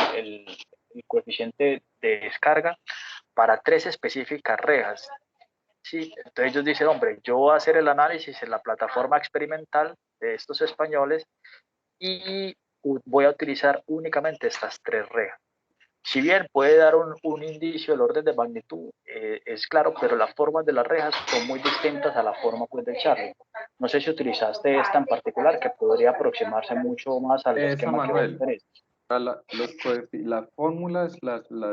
coeficiente de descarga para 3 específicas rejas. Sí, entonces ellos dicen, hombre, yo voy a hacer el análisis en la plataforma experimental de estos españoles y voy a utilizar únicamente estas 3 rejas. Si bien puede dar un indicio del orden de magnitud, es claro, pero las formas de las rejas son muy distintas a la forma pues, del Charlie. No sé si utilizaste esta en particular, que podría aproximarse mucho más al Esa, esquema que vos Manuel. tenés. Las fórmulas,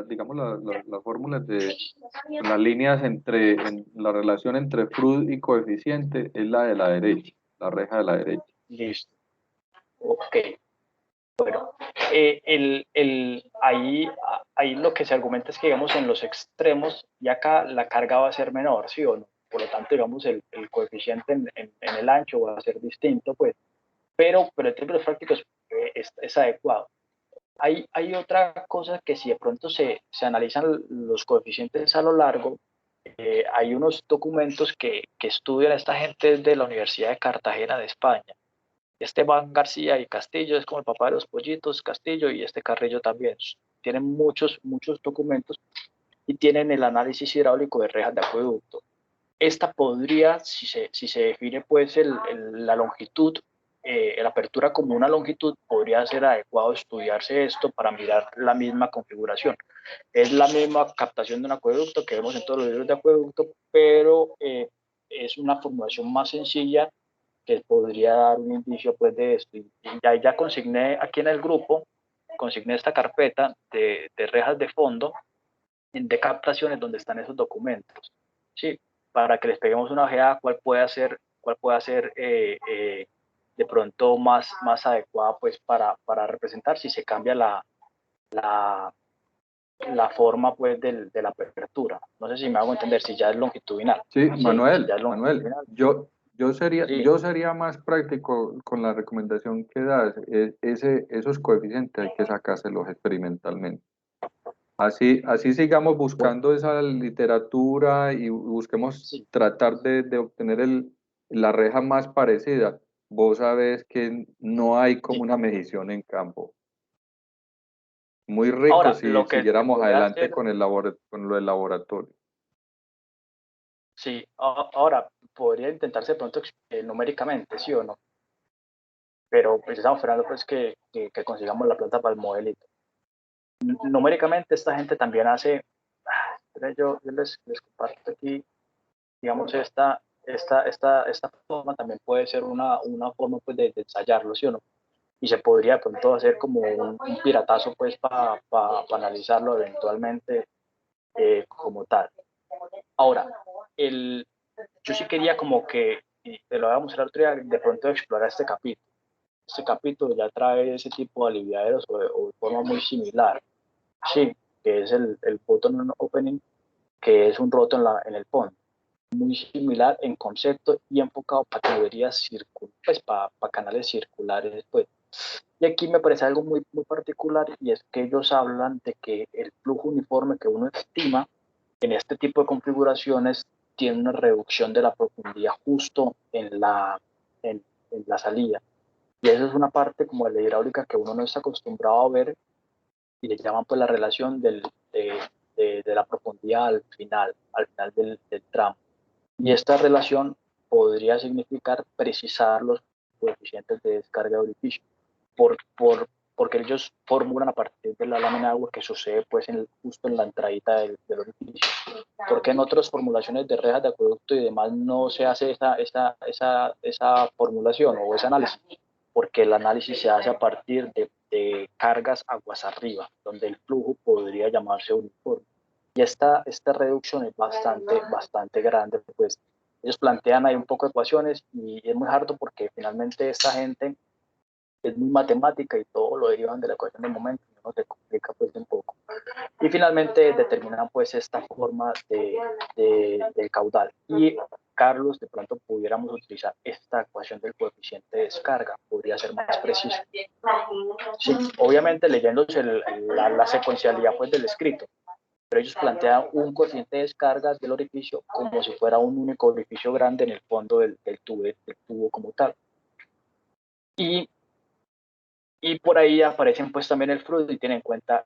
digamos, las fórmulas de las líneas en la relación entre Freud y coeficiente es la de la derecha, la reja de la derecha. Listo. Ok. Bueno, ahí lo que se argumenta es que, digamos, en los extremos, y acá la carga va a ser menor, ¿sí o no? Por lo tanto, digamos, el coeficiente en el ancho va a ser distinto, pues, pero en términos prácticos es adecuado. Hay otra cosa que si de pronto se analizan los coeficientes a lo largo, hay unos documentos que estudian a esta gente de la Universidad de Cartagena de España. Esteban García y Castillo es como el papá de los pollitos, Castillo, y este Carrillo también. Tienen muchos documentos y tienen el análisis hidráulico de rejas de acueducto. Esta podría, si se define pues la longitud, la apertura como una longitud, podría ser adecuado estudiarse esto para mirar la misma configuración. Es la misma captación de un acueducto que vemos en todos los libros de acueducto, pero es una formulación más sencilla que podría dar un indicio pues de esto. Y ya consigné aquí en el grupo, consigné esta carpeta de rejas de fondo de captaciones donde están esos documentos, ¿sí? Para que les peguemos una ojeada cuál puede ser de pronto más adecuada pues para representar si se cambia la forma pues de la apertura. No sé si me hago entender, si ya es longitudinal. Sí, ¿sí? Manuel, Si ya es longitudinal. yo Sí. sería más práctico con la recomendación que das. Esos coeficientes hay que sacárselos experimentalmente. Así sigamos buscando esa literatura y busquemos Sí. tratar de obtener la reja más parecida. Vos sabés que no hay como una medición en campo. Muy rico Ahora, si lo que siguiéramos adelante hacer, con lo del laboratorio. sí, ahora podría intentarse de pronto numéricamente, ¿sí o no? Pero pues estamos esperando pues que consigamos la plata para el modelito. Numéricamente esta gente también hace, yo les comparto aquí, digamos, esta forma también puede ser una forma pues de ensayarlo, ¿sí o no? Y se podría de pronto hacer como un piratazo pues para analizarlo eventualmente como tal. Ahora, yo sí quería como que, y te lo voy a mostrar otro día, de pronto explorar este capítulo. Este capítulo ya trae ese tipo de aliviaderos o de forma muy similar. Sí, que es el button opening, que es un roto en el fondo. Muy similar en concepto y enfocado para tuberías circulares, pues para canales circulares. Pues. Y aquí me parece algo muy particular y es que ellos hablan de que el flujo uniforme que uno estima en este tipo de configuraciones tiene una reducción de la profundidad justo en la salida. Y eso es una parte como de la hidráulica que uno no está acostumbrado a ver y le llaman pues la relación de la profundidad al final del tramo. Y esta relación podría significar precisar los coeficientes de descarga de orificio, porque ellos formulan a partir de la lámina de agua que sucede pues justo en la entradita del orificio. Porque en otras formulaciones de rejas de acueducto y demás no se hace esa formulación o ese análisis, porque el análisis se hace a partir de cargas aguas arriba, donde el flujo podría llamarse uniforme. Y esta reducción es bastante grande, pues ellos plantean ahí un poco de ecuaciones y es muy harto porque finalmente esta gente es muy matemática y todo lo derivan de la ecuación del momento, y uno se complica pues un poco. Y finalmente determinan pues esta forma del caudal. Y Carlos, de pronto pudiéramos utilizar esta ecuación del coeficiente de descarga, podría ser más preciso. Sí, obviamente leyéndose la secuencialidad pues del escrito, pero ellos plantean un coeficiente de descargas del orificio como si fuera un único orificio grande en el fondo del tubo como tal. Y por ahí aparecen pues también el fruto y tienen en cuenta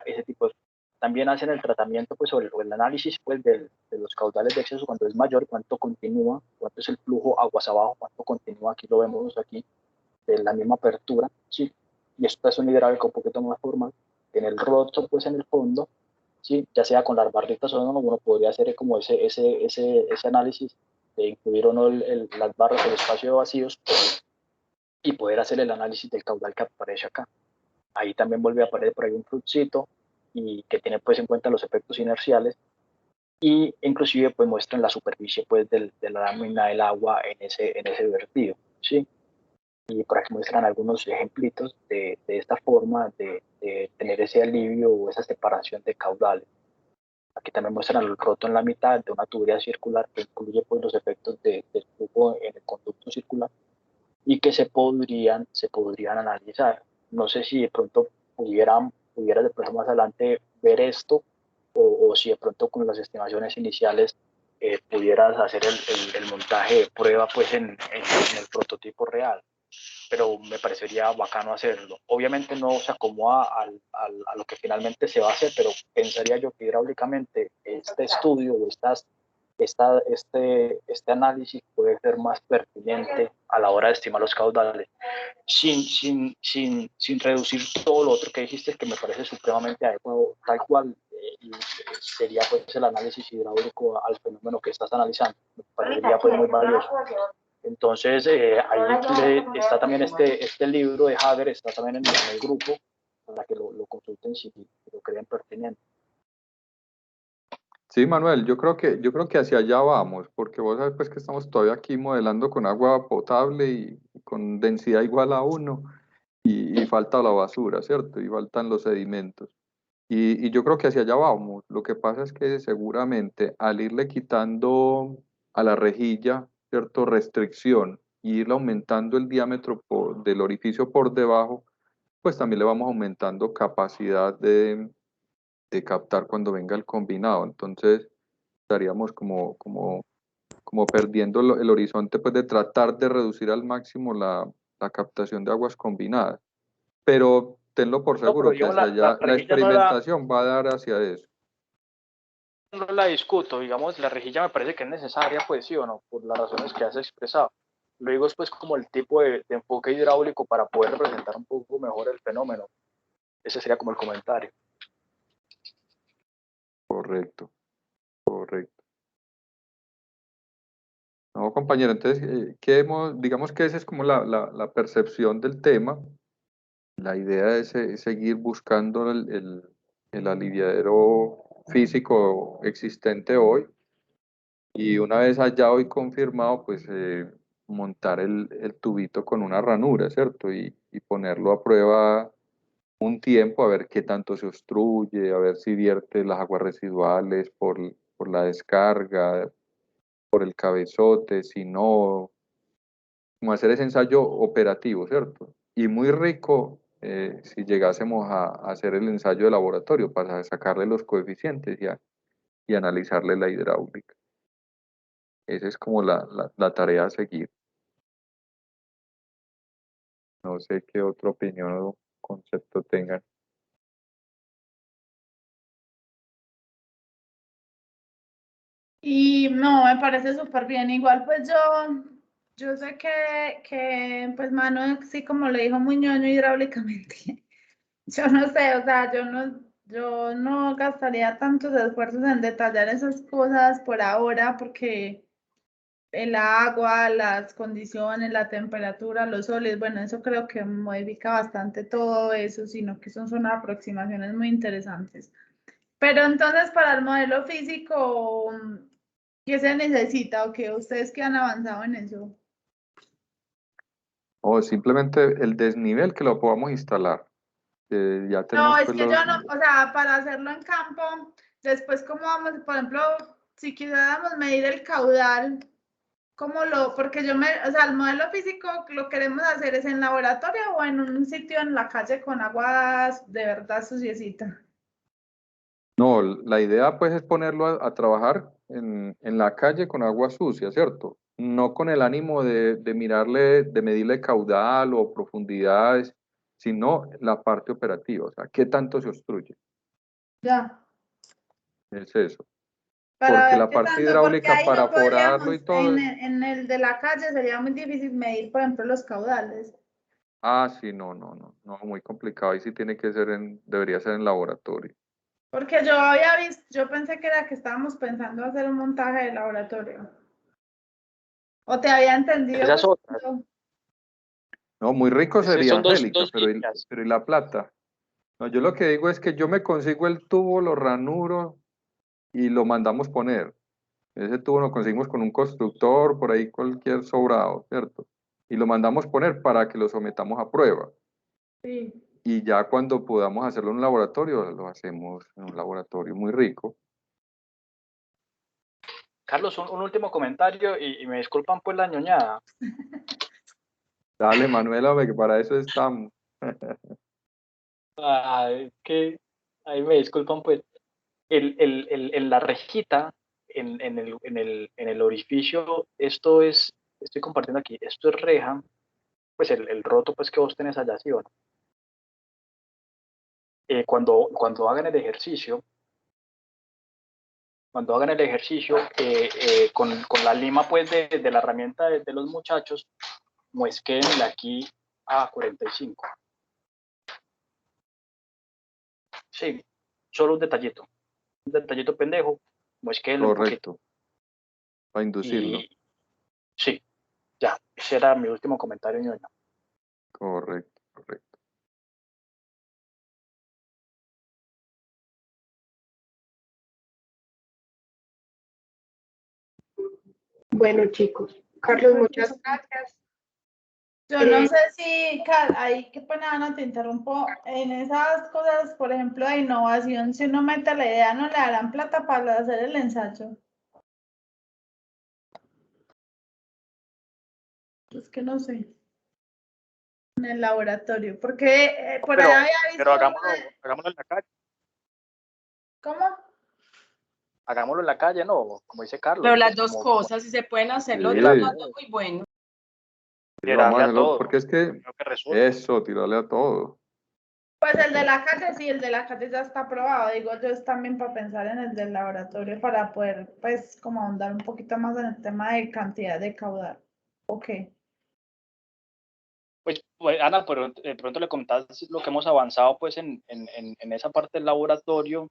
ese tipo de... También hacen el tratamiento pues o el análisis pues de los caudales de exceso cuando es mayor, cuánto continúa, cuánto es el flujo aguas abajo, cuánto continúa, aquí lo vemos aquí, de la misma apertura, ¿sí? Y esto es un hidráulico un poquito más formal, en el roto pues en el fondo, ¿sí? Ya sea con las barritas o no, uno podría hacer como ese análisis de incluir o no las barras del espacio de vacíos y poder hacer el análisis del caudal que aparece acá. ahí también vuelve a aparecer por ahí un fluxito y que tiene pues en cuenta los efectos inerciales, y inclusive pues muestran la superficie pues de la lámina del agua en ese vertido, ¿sí? Y por aquí muestran algunos ejemplitos de esta forma de tener ese alivio o esa separación de caudales. Aquí también muestran el roto en la mitad de una tubería circular que incluye pues, los efectos del flujo en el conducto circular y que se podrían analizar. No sé si de pronto pudieras de pronto más adelante ver esto o si de pronto con las estimaciones iniciales pudieras hacer el montaje de prueba pues en el prototipo real, pero me parecería bacano hacerlo. Obviamente no se acomoda a lo que finalmente se va a hacer, pero pensaría yo que hidráulicamente este estudio o este análisis puede ser más pertinente a la hora de estimar los caudales, sin reducir todo lo otro que dijiste, que me parece supremamente adecuado, tal cual sería pues el análisis hidráulico al fenómeno que estás analizando. Me parecería pues muy valioso. Entonces, ahí está también este libro de Hager, está también en el grupo, para que lo consulten si lo creen pertinente. Sí, Manuel, yo creo que hacia allá vamos, porque vos sabes pues que estamos todavía aquí modelando con agua potable y con densidad igual a 1 y falta la basura, ¿cierto? Y faltan los sedimentos. Y yo creo que hacia allá vamos. Lo que pasa es que seguramente al irle quitando a la rejilla, ¿cierto? Restricción y irle aumentando el diámetro del orificio por debajo, pues también le vamos aumentando capacidad de captar cuando venga el combinado. Entonces estaríamos como perdiendo el horizonte pues de tratar de reducir al máximo la captación de aguas combinadas. Pero tenlo por No, pero seguro que digamos, hacia allá la rejilla experimentación va a dar hacia eso. no la discuto, digamos, la rejilla me parece que es necesaria, pues sí o no, por las razones que has expresado. Lo digo es pues como el tipo de enfoque hidráulico para poder representar un poco mejor el fenómeno. Ese sería como el comentario. Correcto, correcto. No, compañero, entonces, digamos que esa es como la percepción del tema. La idea es seguir buscando el aliviadero físico existente hoy y una vez hallado y confirmado, pues montar el tubito con una ranura, ¿cierto? Y ponerlo a prueba un tiempo a ver qué tanto se obstruye, a ver si vierte las aguas residuales por la descarga, por el cabezote, si no, como hacer ese ensayo operativo, ¿cierto? Y muy rico si llegásemos a hacer el ensayo de laboratorio para sacarle los coeficientes y analizarle la hidráulica. Esa es como la tarea a seguir. No sé qué otra opinión o concepto tengan. Y no, me parece súper bien. Igual pues yo sé que pues Manu, sí como le dijo muy ñoño hidráulicamente. Yo no sé, o sea, yo no gastaría tantos esfuerzos en detallar esas cosas por ahora porque el agua, las condiciones, la temperatura, los soles, bueno, eso creo que modifica bastante todo eso, sino que son aproximaciones muy interesantes. Pero entonces para el modelo físico, ¿qué se necesita o qué ustedes que han avanzado en eso? O simplemente el desnivel que lo podamos instalar. Ya No, tenemos es pues que yo no, o sea, para hacerlo en campo, después cómo vamos, por ejemplo, si quisiéramos medir el caudal, porque o sea, el modelo físico lo queremos hacer es en laboratorio o en un sitio en la calle con aguas de verdad suciecita. No, la idea pues es ponerlo a trabajar en la calle con agua sucia, ¿cierto? No con el ánimo de mirarle, de medirle caudal o profundidades, sino la parte operativa, o sea, qué tanto se obstruye, Ya. es eso. Para Porque ver la qué parte tanto, porque hidráulica ahí para no forarlo podríamos, y todo, en el de la calle sería muy difícil medir, por ejemplo, los caudales. sí, no, muy complicado, ahí sí tiene que ser debería ser en laboratorio. Porque yo había visto, yo pensé que era que estábamos pensando hacer un montaje de laboratorio. O te había entendido, Esas pues, otras. No, muy rico sería, Son dos Angélica, pero líneas. ¿y la plata? No, yo lo que digo es que yo me consigo el tubo, lo ranuro y lo mandamos poner. Ese tubo lo conseguimos con un constructor, por ahí cualquier sobrado, ¿cierto? Y lo mandamos poner para que lo sometamos a prueba. Sí. Y ya cuando podamos hacerlo en un laboratorio, lo hacemos en un laboratorio muy rico. Carlos, un último comentario y me disculpan pues la ñoñada. Dale, Manuela, que para eso estamos. Es que ahí me disculpan pues. En la rejita, en el orificio, estoy compartiendo aquí, esto es reja, pues el roto pues que vos tenés allá, ¿sí o no? Cuando hagan el ejercicio, con la lima pues de la herramienta de los muchachos, muesquenle aquí a 45. Sí, solo un detallito pendejo, muesquenle un poquito. Correcto. Para inducirlo. Y sí, ya, ese era mi último comentario, ñoño. Correcto, correcto. Bueno, chicos, Carlos, muchas gracias. Yo no sé si, ahí qué pena, Ana, te interrumpo. En esas cosas, por ejemplo, de innovación, si uno mete la idea, ¿no le darán plata para hacer el ensayo? Es que no sé. En el laboratorio, porque por ahí había visto. Pero hagámoslo en la calle. ¿Cómo? Hagámoslo en la calle, ¿no? Como dice Carlos. Pero las pues, dos cosas, si se pueden hacer los Sí. dos, es muy bueno. Sí, vamos a Tirarle a hacerlo, todo. porque es que Creo que resulta. eso, tirarle a todo. Pues el de la calle, sí, el de la calle ya está aprobado. Digo, yo es también para pensar en el del laboratorio para poder, pues, como ahondar un poquito más en el tema de cantidad de caudal. Ok. Pues, Ana, pero de pronto le comentás lo que hemos avanzado pues en esa parte del laboratorio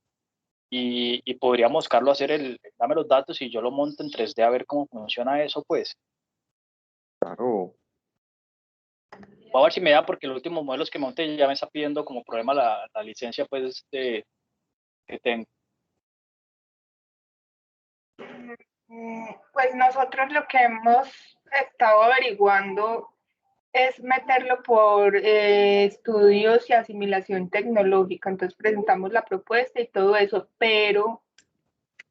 y podríamos, Carlos, dame los datos y yo lo monto en 3D a ver cómo funciona eso, pues. Claro. Voy a ver si me da, porque los últimos modelos que monté ya me está pidiendo como problema la licencia pues que tengo. Pues nosotros lo que hemos estado averiguando es meterlo por estudios y asimilación tecnológica. Entonces presentamos la propuesta y todo eso, pero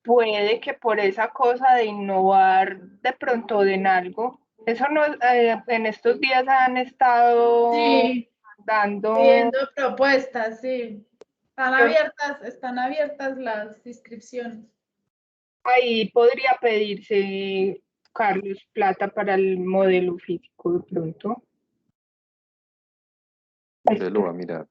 puede que por esa cosa de innovar de pronto en algo, eso no, en estos días han estado Sí, dando. pidiendo propuestas, sí. Están abiertas las inscripciones. Ahí podría pedirse, Carlos, plata para el modelo físico de pronto. Se lo va a mirar.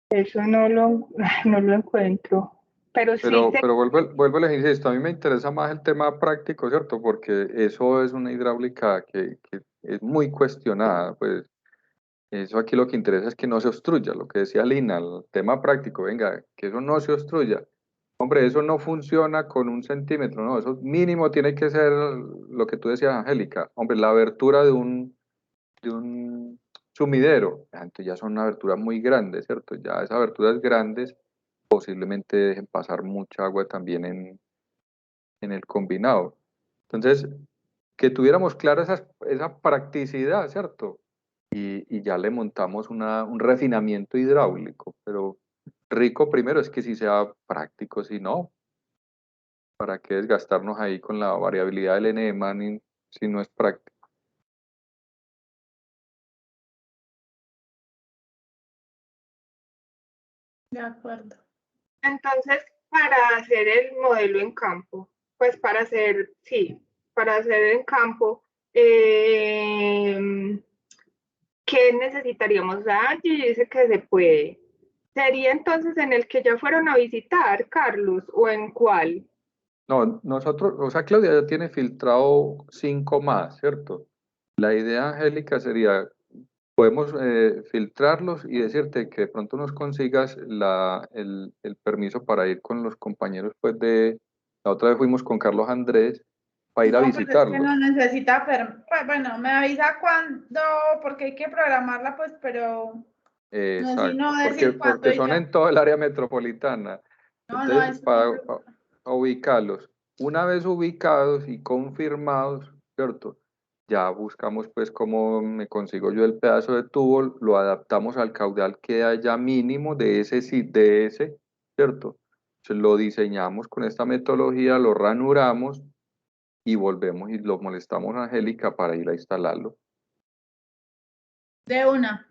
Eso no lo encuentro. Pero sí, Pero vuelvo a elegir esto. A mí me interesa más el tema práctico, ¿cierto? Porque eso es una hidráulica que es muy cuestionada. Pues eso aquí lo que interesa es que no se obstruya. Lo que decía Lina, el tema práctico, venga, que eso no se obstruya. Hombre, eso no funciona con 1 centímetro, ¿no? Eso mínimo tiene que ser lo que tú decías, Angélica. Hombre, la abertura de un sumidero. Entonces ya son aberturas muy grandes, ¿cierto? Ya esas aberturas grandes posiblemente dejen pasar mucha agua también en el combinado. Entonces, que tuviéramos clara esa practicidad, ¿cierto? Y ya le montamos un refinamiento hidráulico, pero rico primero es que si sea práctico, si no, ¿para qué desgastarnos ahí con la variabilidad del NM si no es práctico? De acuerdo. entonces para hacer el modelo en campo, pues para hacer en campo, ¿qué necesitaríamos? Angie dice que se puede. ¿Sería entonces en el que ya fueron a visitar, Carlos, o en cuál? No, nosotros, o sea, Claudia ya tiene filtrado 5 más, ¿cierto? La idea, Angélica, sería, podemos filtrarlos y decirte que de pronto nos consigas el permiso para ir con los compañeros, pues la otra vez fuimos con Carlos Andrés para ir a No, pues es que visitarlos. no necesita, pues bueno, me avisa cuándo, porque hay que programarla, pues, pero No, si no Porque, decir cuándo porque y son ya. en toda el área metropolitana. No, no, Entonces, eso para siempre. ubicarlos, una vez ubicados y confirmados, ¿cierto? Ya buscamos pues cómo me consigo yo el pedazo de tubo, lo adaptamos al caudal que haya mínimo de ese, de ese, ¿cierto? Entonces lo diseñamos con esta metodología, lo ranuramos y volvemos y lo molestamos a Angélica para ir a instalarlo. De una.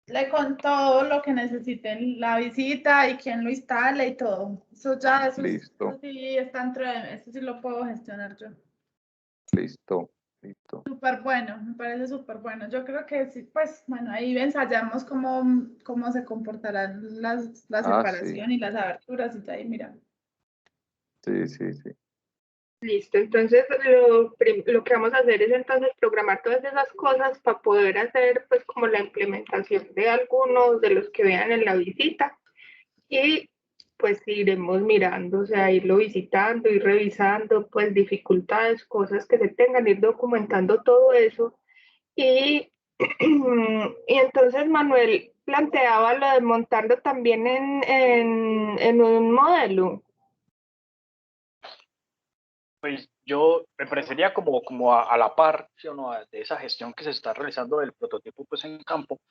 Le contó lo que necesiten, la visita y quién lo instale y todo. Eso ya, Listo, eso sí está dentro de, eso sí lo puedo gestionar yo. listo. Súper bueno, me parece súper bueno. Yo creo que sí, pues bueno, ahí ensayamos cómo se comportarán la Sí, separación y las aberturas y ahí mira. sí. Listo, entonces lo que vamos a hacer es entonces programar todas esas cosas para poder hacer pues como la implementación de algunos de los que vean en la visita y pues iremos mirando, o sea, irlo visitando, ir revisando pues dificultades, cosas que se tengan, ir documentando todo eso y, y entonces Manuel planteaba lo de montarlo también en un modelo. Pues yo me parecería como a la par, ¿sí o no?, de esa gestión que se está realizando del prototipo pues en campo,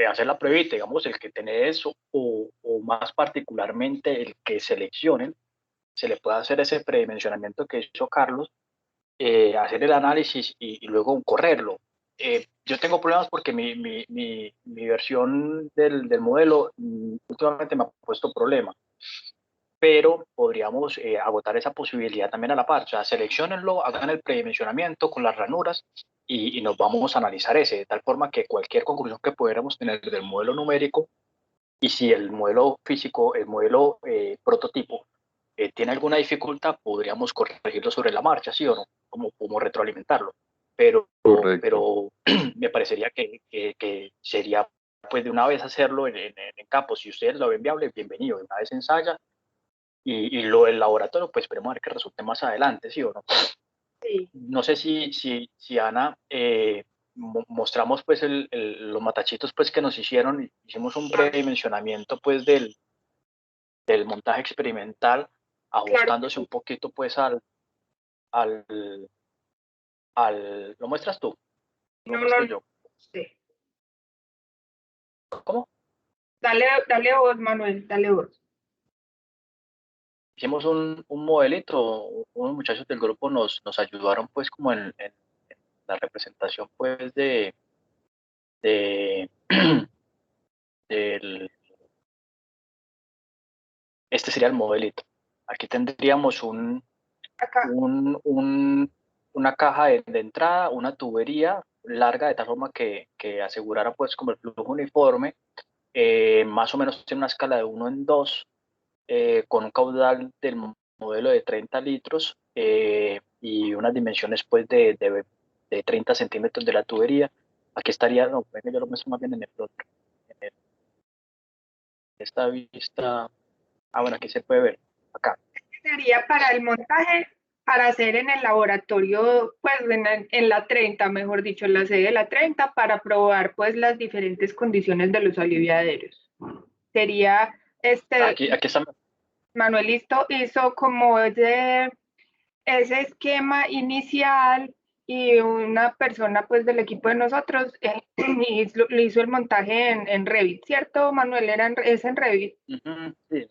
hacer la pruebita, digamos, el que tiene eso o más particularmente el que seleccionen, se le puede hacer ese predimensionamiento que hizo Carlos, hacer el análisis y luego correrlo. Yo tengo problemas porque mi versión del modelo últimamente me ha puesto problemas, pero podríamos agotar esa posibilidad también a la par. O sea, seleccionenlo, hagan el predimensionamiento con las ranuras y nos vamos a analizar ese, de tal forma que cualquier conclusión que pudiéramos tener del modelo numérico y si el modelo físico, el modelo prototipo, tiene alguna dificultad, podríamos corregirlo sobre la marcha, ¿sí o no? Como retroalimentarlo. Correcto. Pero me parecería que sería, pues, de una vez hacerlo en campo. Si ustedes lo ven viable, bienvenido. De una vez ensaya y lo del laboratorio, pues esperemos a ver que resulte más adelante, ¿sí o no? Sí. No sé si Ana, mostramos pues los matachitos pues que nos hicieron, hicimos un predimensionamiento pues del montaje experimental, Claro, ajustándose un poquito pues al, ¿lo muestras tú? ¿Lo no, muestro no, yo? sí. ¿Cómo? Dale vos, Manuel, dale vos. Hicimos un modelito, unos muchachos del grupo nos ayudaron pues como en la representación pues de del, este sería el modelito. Aquí tendríamos Acá, una caja de entrada, una tubería larga de tal forma que asegurara pues como el flujo uniforme, más o menos en una escala de 1 en 2, con un caudal del modelo de 30 litros y unas dimensiones pues de 30 centímetros de la tubería. Aquí estaría, no, yo lo muestro más bien en el otro, en esta vista. Bueno, aquí se puede ver, acá. sería para el montaje, para hacer en el laboratorio, pues en la 30, mejor dicho, en la sede de la 30, para probar pues las diferentes condiciones de los aliviaderos. Sería, Aquí está. Manuel hizo como ese esquema inicial y una persona pues del equipo de nosotros le hizo el montaje en Revit, ¿cierto, Manuel? Es en Revit. Sí,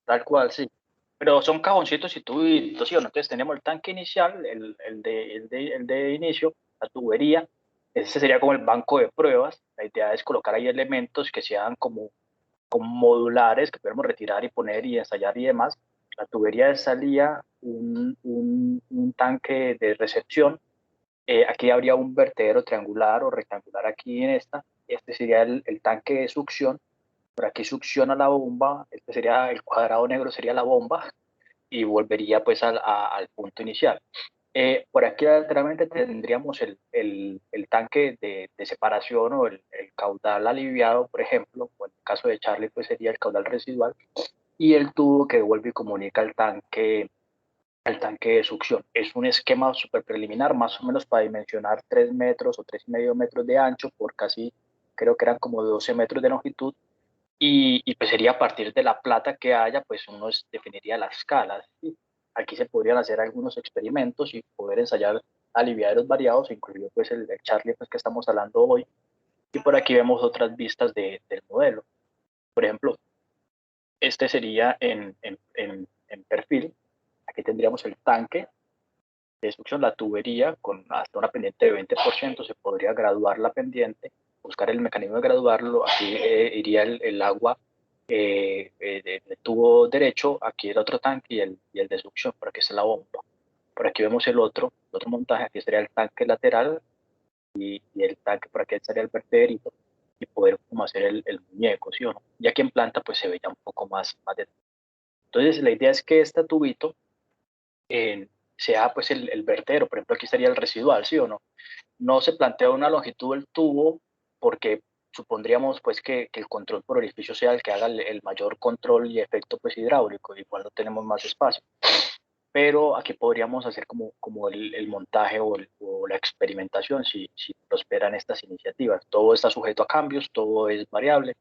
tal cual, sí. Pero son cajoncitos y tubitos, ¿sí o no? Entonces tenemos el tanque inicial, el de inicio, la tubería. Ese sería como el banco de pruebas. La idea es colocar ahí elementos que sean como modulares, que podemos retirar y poner y ensayar y demás. La tubería de salida, un tanque de recepción. Aquí habría un vertedero triangular o rectangular aquí en esta. Este sería el tanque de succión. Por aquí succiona la bomba, este sería el cuadrado negro, sería la bomba, y volvería pues al punto inicial. Por aquí lateralmente tendríamos el tanque de separación o el caudal aliviado, por ejemplo, o en el caso de Charlie pues sería el caudal residual, y el tubo que devuelve y comunica al tanque de succión. Es un esquema súper preliminar, más o menos para dimensionar 3 metros o 3,5 metros de ancho por casi creo que eran como 12 metros de longitud, y pues sería a partir de la plata que haya, pues uno definiría las escalas. ¿Sí? Aquí se podrían hacer algunos experimentos y poder ensayar aliviaderos variados, incluido pues el Charlie pues, que estamos hablando hoy, y por aquí vemos otras vistas del modelo. Por ejemplo, este sería en perfil. Aquí tendríamos el tanque de succión, la tubería con hasta una pendiente de 20%, se podría graduar la pendiente, buscar el mecanismo de graduarlo. Aquí iría el agua del tubo derecho, aquí el otro tanque y el de succión, por aquí está la bomba. Por aquí vemos el otro montaje, aquí sería el tanque lateral y el tanque, por aquí estaría el vertederito, y poder como hacer el muñeco, ¿sí o no? Y aquí en planta pues se ve ya un poco más de... Entonces la idea es que este tubito sea pues el vertedero. Por ejemplo, aquí estaría el residual, ¿sí o no? No se plantea una longitud del tubo porque supondríamos pues que el control por orificio sea el que haga el mayor control y efecto pues hidráulico, igual no tenemos más espacio. Pero aquí podríamos hacer como el montaje o la experimentación si prosperan estas iniciativas. Todo está sujeto a cambios, todo es variable.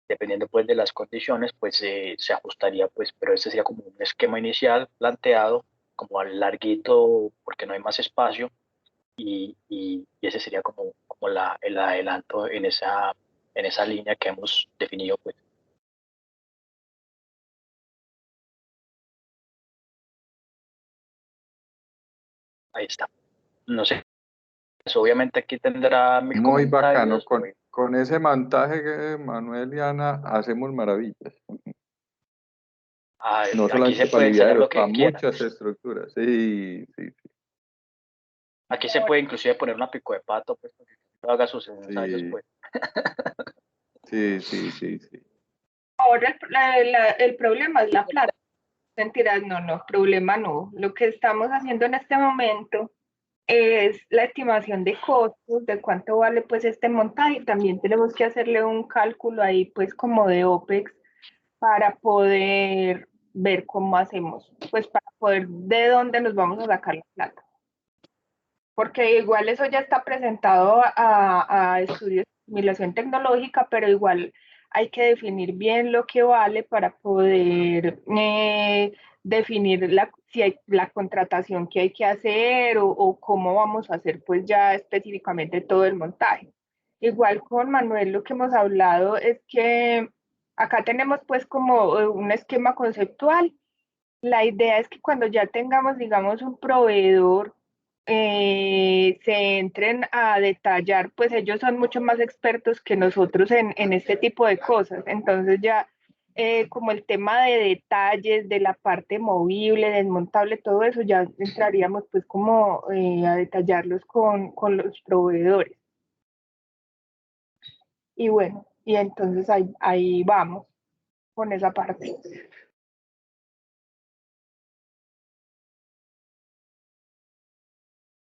Dependiendo pues de las condiciones, pues se ajustaría, pues, pero este sería como un esquema inicial planteado como al larguito porque no hay más espacio, y ese sería como el adelanto en esa línea que hemos definido, pues. Ahí está. No sé, pues, obviamente aquí tendrá mil Muy bacano. comentarios. Con ese montaje, Manuel y Ana, hacemos maravillas. No Aquí se solamente para puede enseñar aliviaderos, lo para que quiera. muchas estructuras. Sí, sí, sí. Aquí se puede inclusive poner una pico de pato, pues, para que haga sus ensayos, Sí, pues. sí, sí, sí, sí. Ahora el problema es la plata. Mentiras, no, problema no. Lo que estamos haciendo en este momento es la estimación de costos, de cuánto vale pues este montaje, y también tenemos que hacerle un cálculo ahí pues como de OPEX para poder ver cómo hacemos, pues para poder de dónde nos vamos a sacar la plata. Porque igual eso ya está presentado a estudios de simulación tecnológica, pero igual hay que definir bien lo que vale para poder definir si hay la contratación que hay que hacer o cómo vamos a hacer pues ya específicamente todo el montaje. Igual con Manuel lo que hemos hablado es que acá tenemos pues como un esquema conceptual. La idea es que cuando ya tengamos, digamos, un proveedor, se entren a detallar, pues ellos son mucho más expertos que nosotros en este tipo de cosas. Entonces ya como el tema de detalles, de la parte movible, desmontable, todo eso, ya entraríamos pues como a detallarlos con los proveedores. Y bueno, y entonces ahí vamos con esa parte.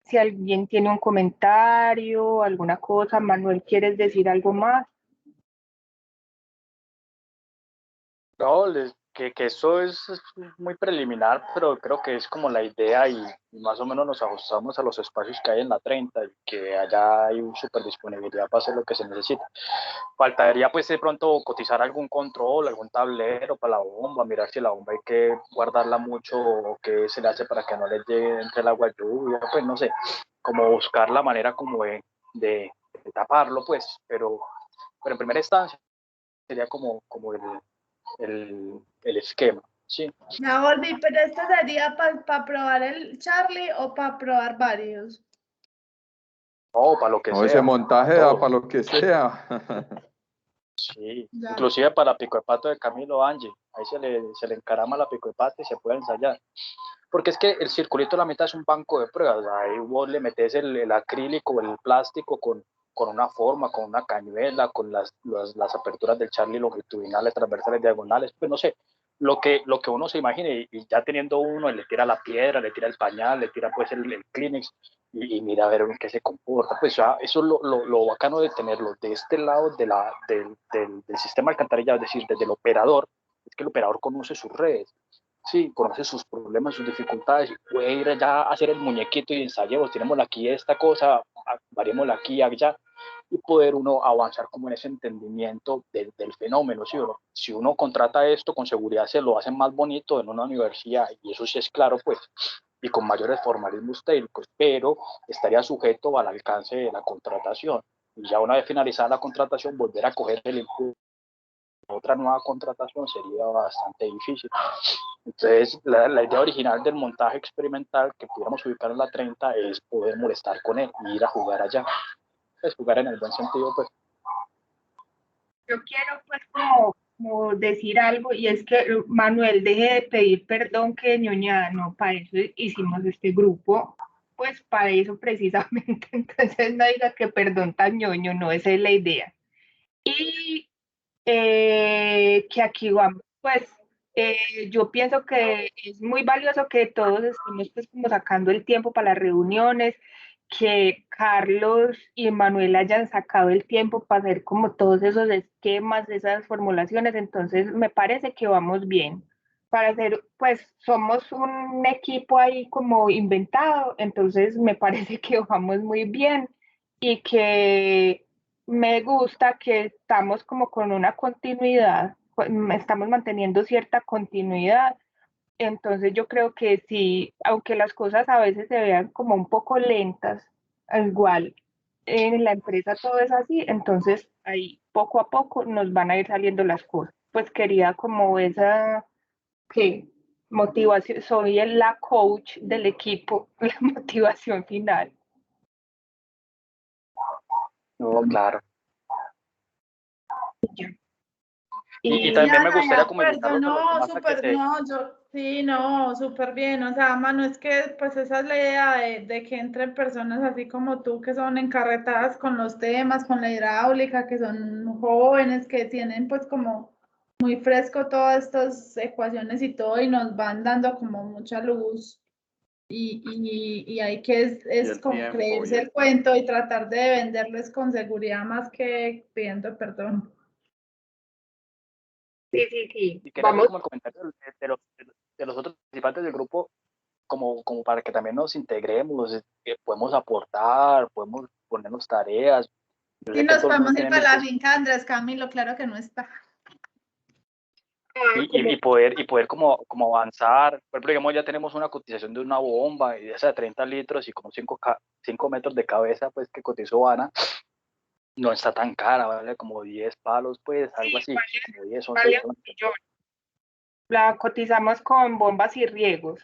Si alguien tiene un comentario, alguna cosa, Manuel, ¿quieres decir algo más? No, que eso es muy preliminar, pero creo que es como la idea, y más o menos nos ajustamos a los espacios que hay en la 30 y que allá hay una super disponibilidad para hacer lo que se necesita. Faltaría pues de pronto cotizar algún control, algún tablero para la bomba, mirar si la bomba hay que guardarla mucho o qué se le hace para que no le llegue entre el agua lluvia, pues no sé, como buscar la manera como de taparlo, pues, pero en primera instancia sería como el esquema, ¿sí? Ya volví, pero ¿esto sería para probar el Charlie o para probar varios? No, para lo que No, ese sea, montaje para da todo. para lo que sea. Sí, Ya. inclusive para la pico de pato de Camilo Angie, ahí se le encarama la pico de pato y se puede ensayar. Porque es que el circulito a la mitad es un banco de pruebas, ahí vos le metes el acrílico, el plástico con una forma, con una cañuela, con las aperturas del Charlie longitudinales, transversales, diagonales, pues no sé, lo que uno se imagine, y ya teniendo uno, le tira la piedra, le tira el pañal, le tira pues el Kleenex, y mira a ver en qué se comporta. Pues ya, eso es lo bacano de tenerlo de este lado del sistema alcantarillado, es decir, desde el operador, es que el operador conoce sus redes, sí, conoce sus problemas, sus dificultades, y puede ir allá a hacer el muñequito y ensayemos, tenemos aquí esta cosa, variémosla aquí, allá, y poder uno avanzar como en ese entendimiento del fenómeno. ¿Sí? Si uno contrata esto, con seguridad se lo hacen más bonito en una universidad, y eso sí es claro, pues, y con mayores formalismos técnicos, pero estaría sujeto al alcance de la contratación. Y ya una vez finalizada la contratación, volver a coger el impulso a otra nueva contratación sería bastante difícil. Entonces, la idea original del montaje experimental que pudiéramos ubicar en la 30 es poder molestar con él y ir a jugar allá. Pues jugar en el buen sentido, pues. Yo quiero pues como decir algo, y es que Manuel, deje de pedir perdón, que ñoñada, no, para eso hicimos este grupo, pues para eso precisamente. Entonces no diga que perdón tan ñoño, no, esa es la idea. Y que aquí vamos, pues yo pienso que es muy valioso que todos estemos pues como sacando el tiempo para las reuniones, que Carlos y Manuel hayan sacado el tiempo para hacer como todos esos esquemas, esas formulaciones. Entonces me parece que vamos bien. Para hacer, pues somos un equipo ahí como inventado, entonces me parece que vamos muy bien y que me gusta que estamos como con una continuidad, estamos manteniendo cierta continuidad. Entonces yo creo que sí, aunque las cosas a veces se vean como un poco lentas, igual en la empresa todo es así, entonces ahí poco a poco nos van a ir saliendo las cosas. Pues quería como esa que motivación, soy la coach del equipo, la motivación final. No, claro. Y Y también me Ya, gustaría de como invitarlos a los no, demás a que súper, se... no, yo, sí, no, súper bien, o sea, mano, es que pues esa es la idea de que entren personas así como tú, que son encarretadas con los temas, con la hidráulica, que son jóvenes, que tienen pues como muy fresco todas estas ecuaciones y todo, y nos van dando como mucha luz, y hay que Y es el como tiempo, creerse el cuento y tratar de venderles con seguridad más que pidiendo perdón. sí, Y quería hacer vamos. como el comentario de los otros participantes del grupo, como para que también nos integremos, que podemos aportar, podemos ponernos tareas. Yo Y sé que nos todo el mundo podemos ir tiene para mil la cosas, finca de Andrés Camilo, claro que no está. y poder como avanzar. Por ejemplo, digamos, ya tenemos una cotización de una bomba y de esa de 30 litros y como 5 metros de cabeza, pues que cotizó Ana, no está tan cara, ¿vale? Como 10 palos, pues, algo así, como 10, 11 Vale palos. 1 millón. La cotizamos con bombas y riegos.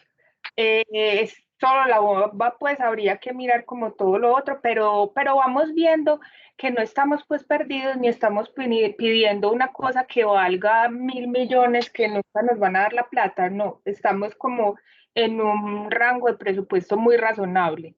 Es solo la bomba, pues habría que mirar como todo lo otro, pero vamos viendo que no estamos pues perdidos ni estamos pidiendo una cosa que valga 1.000 millones que nunca nos van a dar la plata, no, estamos como en un rango de presupuesto muy razonable.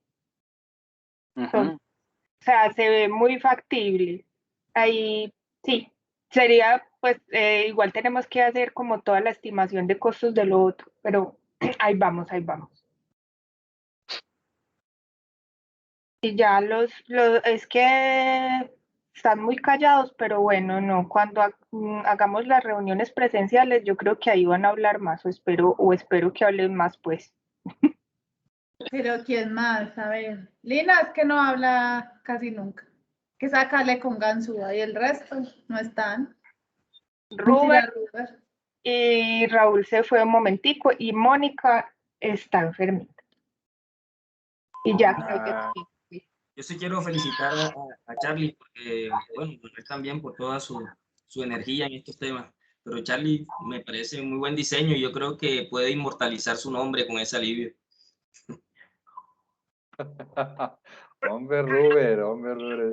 Entonces, Uh-huh. o sea, se ve muy factible. Ahí sí, sería, pues igual tenemos que hacer como toda la estimación de costos de lo otro, pero ahí vamos, ahí vamos. Y ya es que están muy callados, pero bueno, no, cuando hagamos las reuniones presenciales, yo creo que ahí van a hablar más, o espero que hablen más, pues. Pero ¿quién más? A ver, Lina es que no habla casi nunca. Que sacarle con ganzúa y el resto no están. Rubén Mentira, Robert. y Raúl se fue un momentico y Mónica está enfermita. Y ya creo que Ah, sí. yo sí quiero felicitar a Charlie porque, bueno, él también por toda su energía en estos temas. Pero Charlie me parece muy buen diseño y yo creo que puede inmortalizar su nombre con ese alivio. Hombre, Ruber,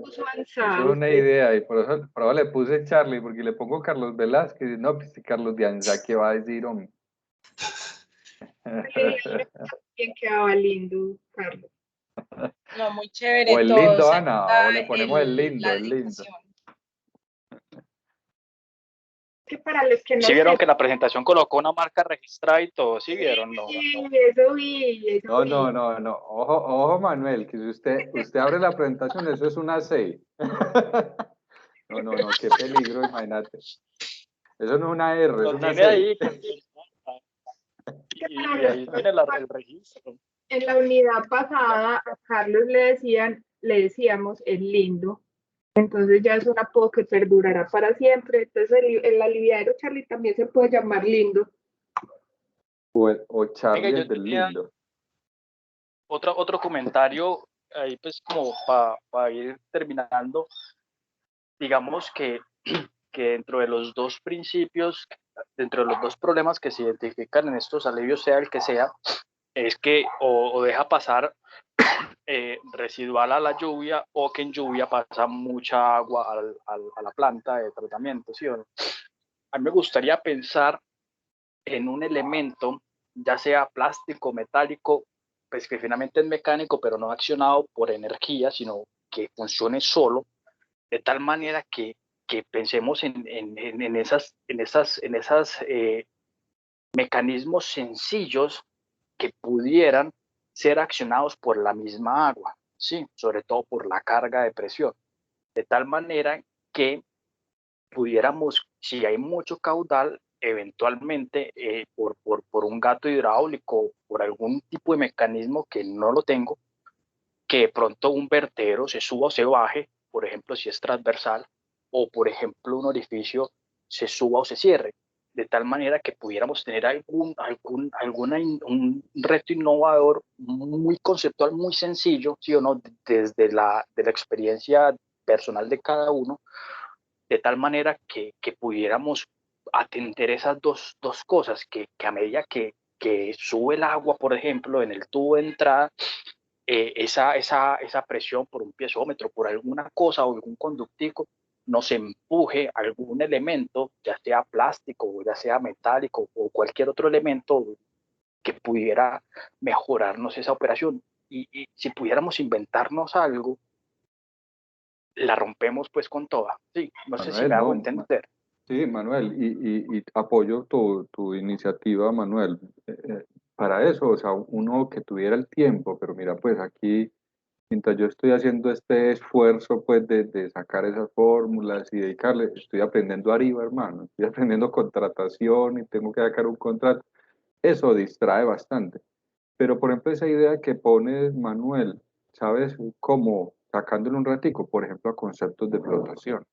Puso eso es alzado una usted. idea, y por ahora le puse Charlie, porque le pongo Carlos Velázquez, no, pues si Carlos de Anza, ¿qué va a decir, hombre? Bien quedaba lindo, Carlos. No, muy O chévere el todo, lindo, se Ana, o le nota ponemos el la lindo, el lindo. dedicación. Que para los que no ¿Sí vieron sepan, que la presentación colocó una marca registrada y todo? ¿Sí vieron? No. eso vi. No, no, no, no, ojo, ojo, Manuel, que si usted abre la presentación, eso es una C. No, no, no, qué peligro, imagínate. Eso no es una R, es Lo una tiene C. ahí Que y, para y los ahí que no tiene sepan, el registro. en la unidad pasada a Carlos le decíamos el lindo, Entonces ya es un apodo que perdurará para siempre. Entonces el aliviadero Charlie también se puede llamar lindo. O Charlie Venga, yo el del tenía lindo. otro comentario ahí, pues como para ir terminando. Digamos que dentro de los dos principios, dentro de los dos problemas que se identifican en estos alivios, sea el que sea, es que o deja pasar residual a la lluvia, o que en lluvia pasa mucha agua a la planta de tratamiento, ¿sí o no? A mí me gustaría pensar en un elemento, ya sea plástico, metálico, pues que finalmente es mecánico, pero no accionado por energía, sino que funcione solo, de tal manera que pensemos en esas mecanismos sencillos que pudieran ser accionados por la misma agua, ¿sí? Sobre todo por la carga de presión, de tal manera que pudiéramos, si hay mucho caudal, eventualmente por un gato hidráulico, por algún tipo de mecanismo que no lo tengo, que de pronto un vertedero se suba o se baje, por ejemplo, si es transversal, o por ejemplo un orificio se suba o se cierre, de tal manera que pudiéramos tener un reto innovador muy conceptual, muy sencillo, ¿sí o no? Desde de la experiencia personal de cada uno, de tal manera que pudiéramos atender esas dos cosas, que a medida que sube el agua, por ejemplo, en el tubo de entrada, esa presión por un piezómetro, por alguna cosa o algún conductico, nos empuje algún elemento, ya sea plástico, ya sea metálico o cualquier otro elemento que pudiera mejorarnos esa operación. Y si pudiéramos inventarnos algo, la rompemos pues con toda. Sí, no sé si Manuel, me hago no, entender. sí, Manuel, y apoyo tu iniciativa, Manuel. Para eso, o sea, uno que tuviera el tiempo, pero mira, pues aquí, mientras yo estoy haciendo este esfuerzo, pues, de sacar esas fórmulas y dedicarle, estoy aprendiendo arriba, hermano, estoy aprendiendo contratación y tengo que sacar un contrato. Eso distrae bastante. Pero, por ejemplo, esa idea que pone Manuel, ¿sabes? Como sacándole un ratico, por ejemplo, a conceptos de flotación.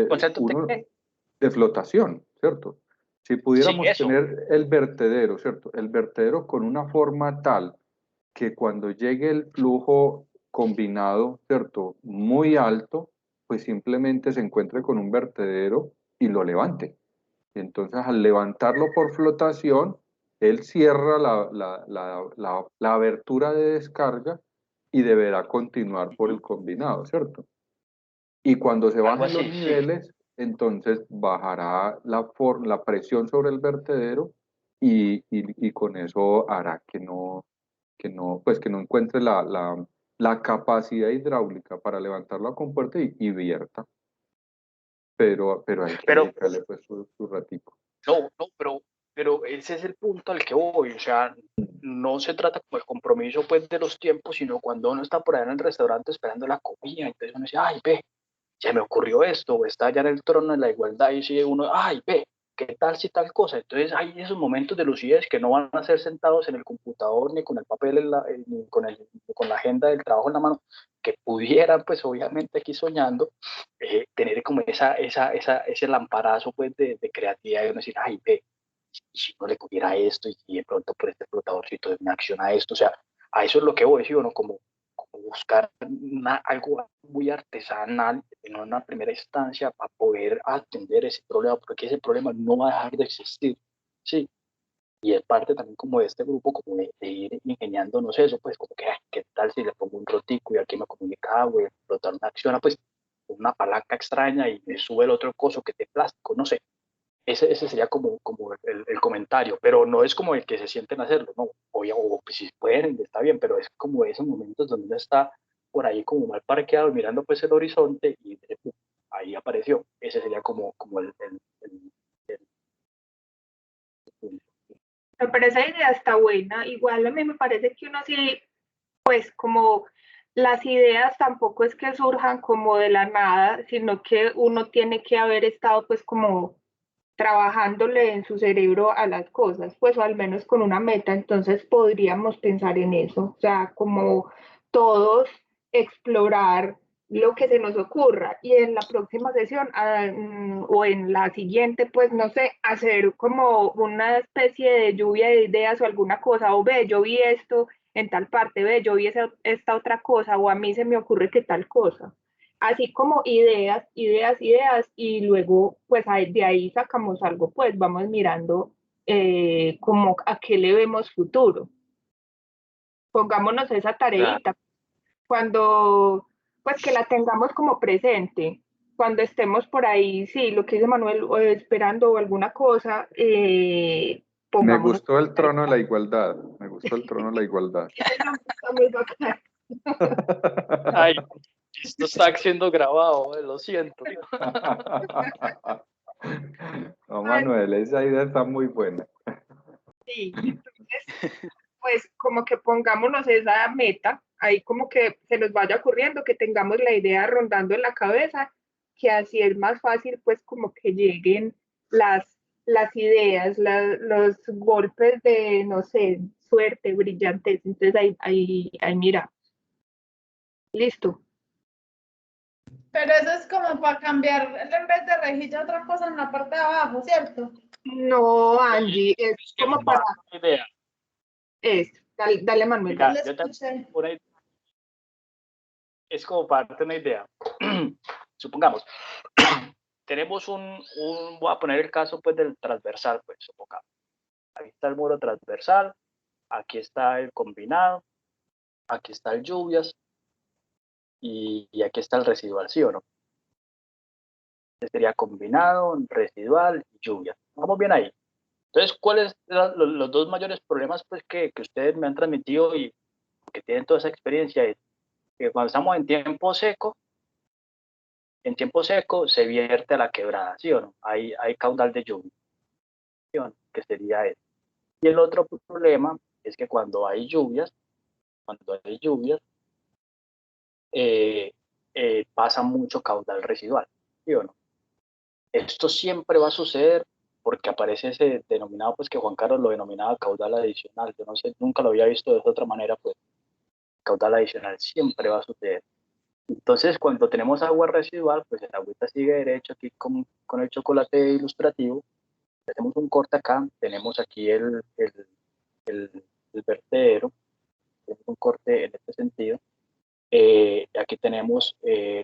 Concepto Uno de flotación, ¿cierto? Si sí, pudiéramos eso. tener el vertedero, ¿cierto? El vertedero con una forma tal que cuando llegue el flujo combinado, ¿cierto? Muy alto, pues simplemente se encuentre con un vertedero y lo levante. Y entonces al levantarlo por flotación, él cierra la abertura de descarga y deberá continuar por el combinado, ¿cierto? Y cuando se Algo bajen los así, sí. niveles, entonces bajará la presión sobre el vertedero y con eso hará pues que no encuentre la capacidad hidráulica para levantar la compuerta y vierta. Pero hay que Pero dedicarle pues su ratico. no, pero ese es el punto al que voy. O sea, no se trata como el compromiso pues de los tiempos, sino cuando uno está por ahí en el restaurante esperando la comida, entonces uno dice, ay, ve, se me ocurrió esto, o está allá en el trono de la igualdad y dice uno, ay, ve, ¿qué tal si tal cosa? Entonces hay esos momentos de lucidez que no van a ser sentados en el computador, ni con el papel, ni con la agenda del trabajo en la mano, que pudieran, pues obviamente aquí soñando, tener como ese lamparazo pues de creatividad y uno decir, ay, ve, si no le cogiera esto y de pronto por este flotadorcito me acciona esto, o sea, a eso es lo que voy, ¿sí o no? Como buscar algo muy artesanal en una primera instancia para poder atender ese problema, porque ese problema no va a dejar de existir, ¿sí? Y es parte también como de este grupo, como de ir ingeniándonos eso, pues como que, ¿qué tal si le pongo un rotico y aquí me comunica agua y flotar una acción, pues una palanca extraña y me sube el otro coso que es de plástico, no sé. Ese sería como el comentario, pero no es como el que se sienten a hacerlo, no, o pues, si pueden, está bien, pero es como esos momentos donde uno está por ahí como mal parqueado mirando pues el horizonte y ahí apareció. Ese sería como Pero esa idea está buena. Igual a mí me parece que uno sí, pues como las ideas tampoco es que surjan como de la nada, sino que uno tiene que haber estado pues como trabajándole en su cerebro a las cosas, pues o al menos con una meta, entonces podríamos pensar en eso, o sea, como todos explorar lo que se nos ocurra y en la próxima sesión o en la siguiente, pues no sé, hacer como una especie de lluvia de ideas o alguna cosa, o ve, yo vi esto en tal parte, ve, yo vi esta otra cosa, o a mí se me ocurre que tal cosa. Así como ideas, ideas, ideas, y luego pues de ahí sacamos algo, pues vamos mirando como a qué le vemos futuro. Pongámonos esa tareita cuando, pues que la tengamos como presente, cuando estemos por ahí, sí, lo que dice Manuel, o esperando o alguna cosa, Me pongámonos. gustó el trono de la igualdad, me gustó el trono de la igualdad. Está muy bacán. Ay, esto está siendo grabado, lo siento. No, Manuel, esa idea está muy buena. Sí, entonces, pues como que pongámonos esa meta, ahí como que se nos vaya ocurriendo, que tengamos la idea rondando en la cabeza, que así es más fácil pues como que lleguen las ideas, los golpes de, no sé, suerte, brillantez, entonces ahí mira, listo. Pero eso es como para cambiar, en vez de rejilla, otra cosa en la parte de abajo, ¿cierto? No, Angie, es como para Una idea. dale Manuel. Mira, Le yo te escuché. es como para darte una idea. Supongamos, tenemos voy a poner el caso pues del transversal, pues supongamos. Aquí está el muro transversal, aquí está el combinado, aquí está el lluvias y aquí está el residual, ¿sí o no? Este sería combinado, residual y lluvias. Vamos bien ahí. Entonces, ¿cuáles son los dos mayores problemas pues, que ustedes me han transmitido y que tienen toda esa experiencia? Es que cuando estamos en tiempo seco se vierte a la quebrada, ¿sí o no? Hay caudal de lluvia, ¿sí o no? Que sería eso. Y el otro problema es que cuando hay lluvias, pasa mucho caudal residual, ¿sí o no? Esto siempre va a suceder porque aparece ese denominado, pues que Juan Carlos lo denominaba caudal adicional. Yo no sé, nunca lo había visto de otra manera, pues caudal adicional siempre va a suceder. Entonces, cuando tenemos agua residual, pues el agüita sigue derecho aquí con el chocolate ilustrativo. Hacemos un corte acá, tenemos aquí el vertedero, tenemos un corte en este sentido. Aquí tenemos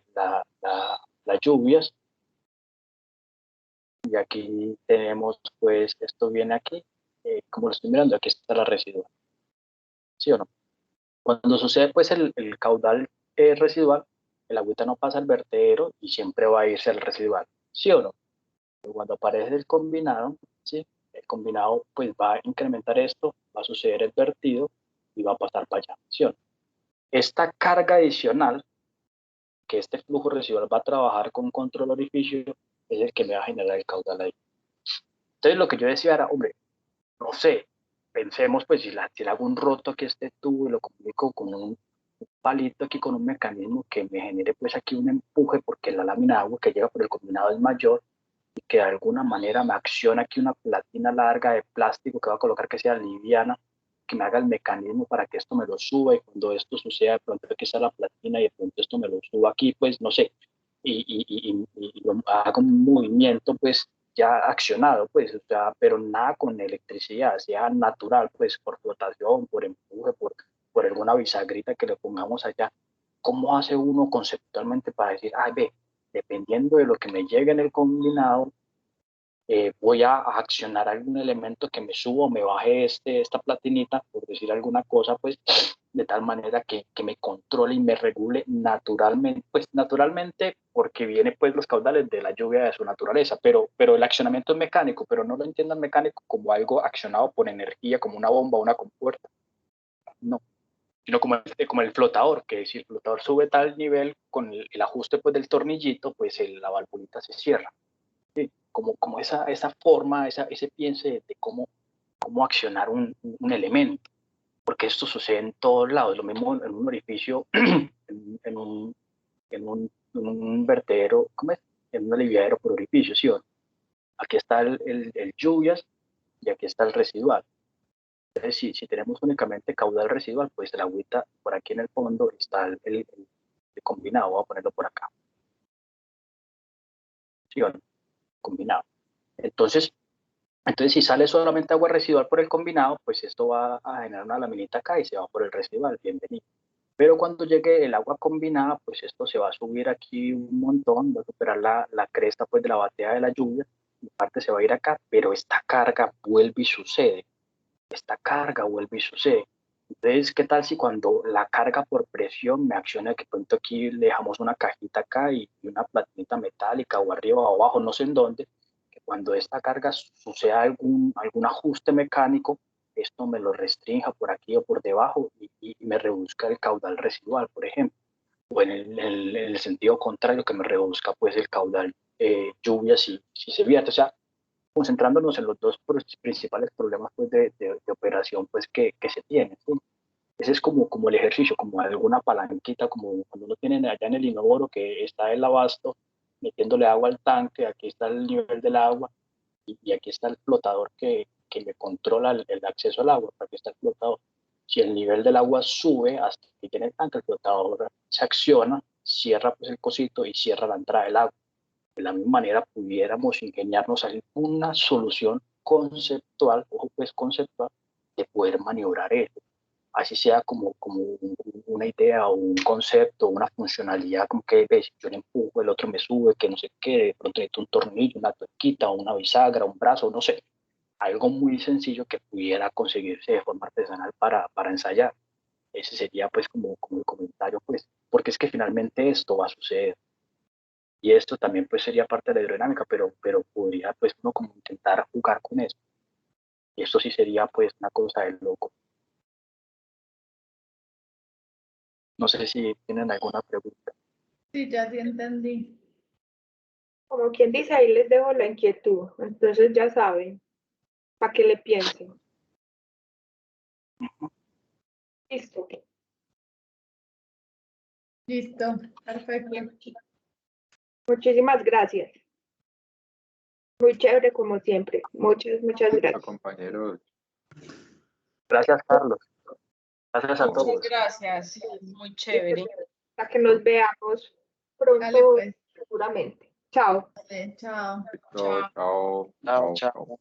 las lluvias y aquí tenemos, pues, esto viene aquí, como lo estoy mirando, aquí está la residual, ¿sí o no? Cuando sucede, pues, el caudal residual, el agüita no pasa al vertedero y siempre va a irse al residual, ¿sí o no? Cuando aparece el combinado, ¿sí? El combinado, pues, va a incrementar esto, va a suceder el vertido y va a pasar para allá, ¿sí o no? Esta carga adicional que este flujo residual va a trabajar con control orificio es el que me va a generar el caudal ahí. Entonces lo que yo decía era, hombre, no sé, pensemos pues si le hago un roto aquí a este tubo y lo comunico con un palito aquí con un mecanismo que me genere pues aquí un empuje porque la lámina de agua que llega por el combinado es mayor y que de alguna manera me acciona aquí una platina larga de plástico que va a colocar que sea liviana, que me haga el mecanismo para que esto me lo suba y cuando esto suceda de pronto aquí está la platina y de pronto esto me lo suba aquí, pues no sé, y haga un movimiento pues ya accionado, pues, o sea, pero nada con electricidad, sea natural, pues por flotación, por empuje, por alguna bisagrita que le pongamos allá. ¿Cómo hace uno conceptualmente para decir, ay, ve, dependiendo de lo que me llegue en el combinado, voy a accionar algún elemento que me suba o me baje esta platinita, por decir alguna cosa, pues de tal manera que me controle y me regule naturalmente, pues naturalmente porque viene pues los caudales de la lluvia de su naturaleza, pero el accionamiento es mecánico, pero no lo entiendan mecánico como algo accionado por energía, como una bomba o una compuerta, no, sino como el flotador, que si el flotador sube tal nivel con el ajuste pues del tornillito, pues la valvulita se cierra. ¿Sí? Como esa forma, ese piense de cómo accionar un elemento, porque esto sucede en todos lados, lo mismo en un orificio, en un vertedero, ¿cómo es? En un aliviadero por orificio, ¿sí? Aquí está el lluvias y aquí está el residual. Entonces, si tenemos únicamente caudal residual, pues el agüita por aquí en el fondo está de combinado, voy a ponerlo por acá. ¿Sí o no? Combinado. Entonces, si sale solamente agua residual por el combinado, pues esto va a generar una laminita acá y se va por el residual, bienvenido. Pero cuando llegue el agua combinada, pues esto se va a subir aquí un montón, va a superar la cresta pues de la batea de la lluvia, y parte se va a ir acá, pero esta carga vuelve y sucede. Esta carga vuelve y sucede. Entonces, ¿qué tal si cuando la carga por presión me acciona, que pronto aquí le dejamos una cajita acá y una platinita metálica o arriba o abajo, no sé en dónde, que cuando esta carga suceda algún ajuste mecánico, esto me lo restrinja por aquí o por debajo y me reduzca el caudal residual, por ejemplo. O en el sentido contrario, que me reduzca pues el caudal lluvia si se vierte. O sea, concentrándonos en los dos principales problemas pues, de operación pues, que se tienen. ¿Sí? Ese es como el ejercicio, como alguna palanquita, como cuando uno tiene allá en el inodoro que está el abasto, metiéndole agua al tanque, aquí está el nivel del agua y aquí está el flotador que me controla el acceso al agua, aquí está el flotador. Si el nivel del agua sube hasta que tiene el tanque, el flotador se acciona, cierra pues el cosito y cierra la entrada del agua. De la misma manera pudiéramos ingeniarnos a una solución conceptual, ojo pues conceptual, de poder maniobrar eso. Así sea como una idea o un concepto, una funcionalidad, como que ves, yo le empujo, el otro me sube, que no sé qué, de pronto necesito un tornillo, una tuerquita, una bisagra, un brazo, no sé. Algo muy sencillo que pudiera conseguirse de forma artesanal para ensayar. Ese sería pues como el comentario, pues, porque es que finalmente esto va a suceder. Y esto también pues sería parte de la hidrodinámica, pero podría pues uno como intentar jugar con eso. Y esto sí sería pues una cosa de loco. No sé si tienen alguna pregunta. Sí, ya sí entendí. Como quien dice, ahí les dejo la inquietud. Entonces ya saben, para que le piensen. Listo. Listo, perfecto. Muchísimas gracias. Muy chévere como siempre. Muchas gracias. Compañeros. Gracias, Carlos. Gracias a Muchas todos. gracias. Muy chévere. Para que nos veamos pronto, Dale, pues. seguramente. Chao. Dale, chao. Chao, chao, Chao, chao. chao.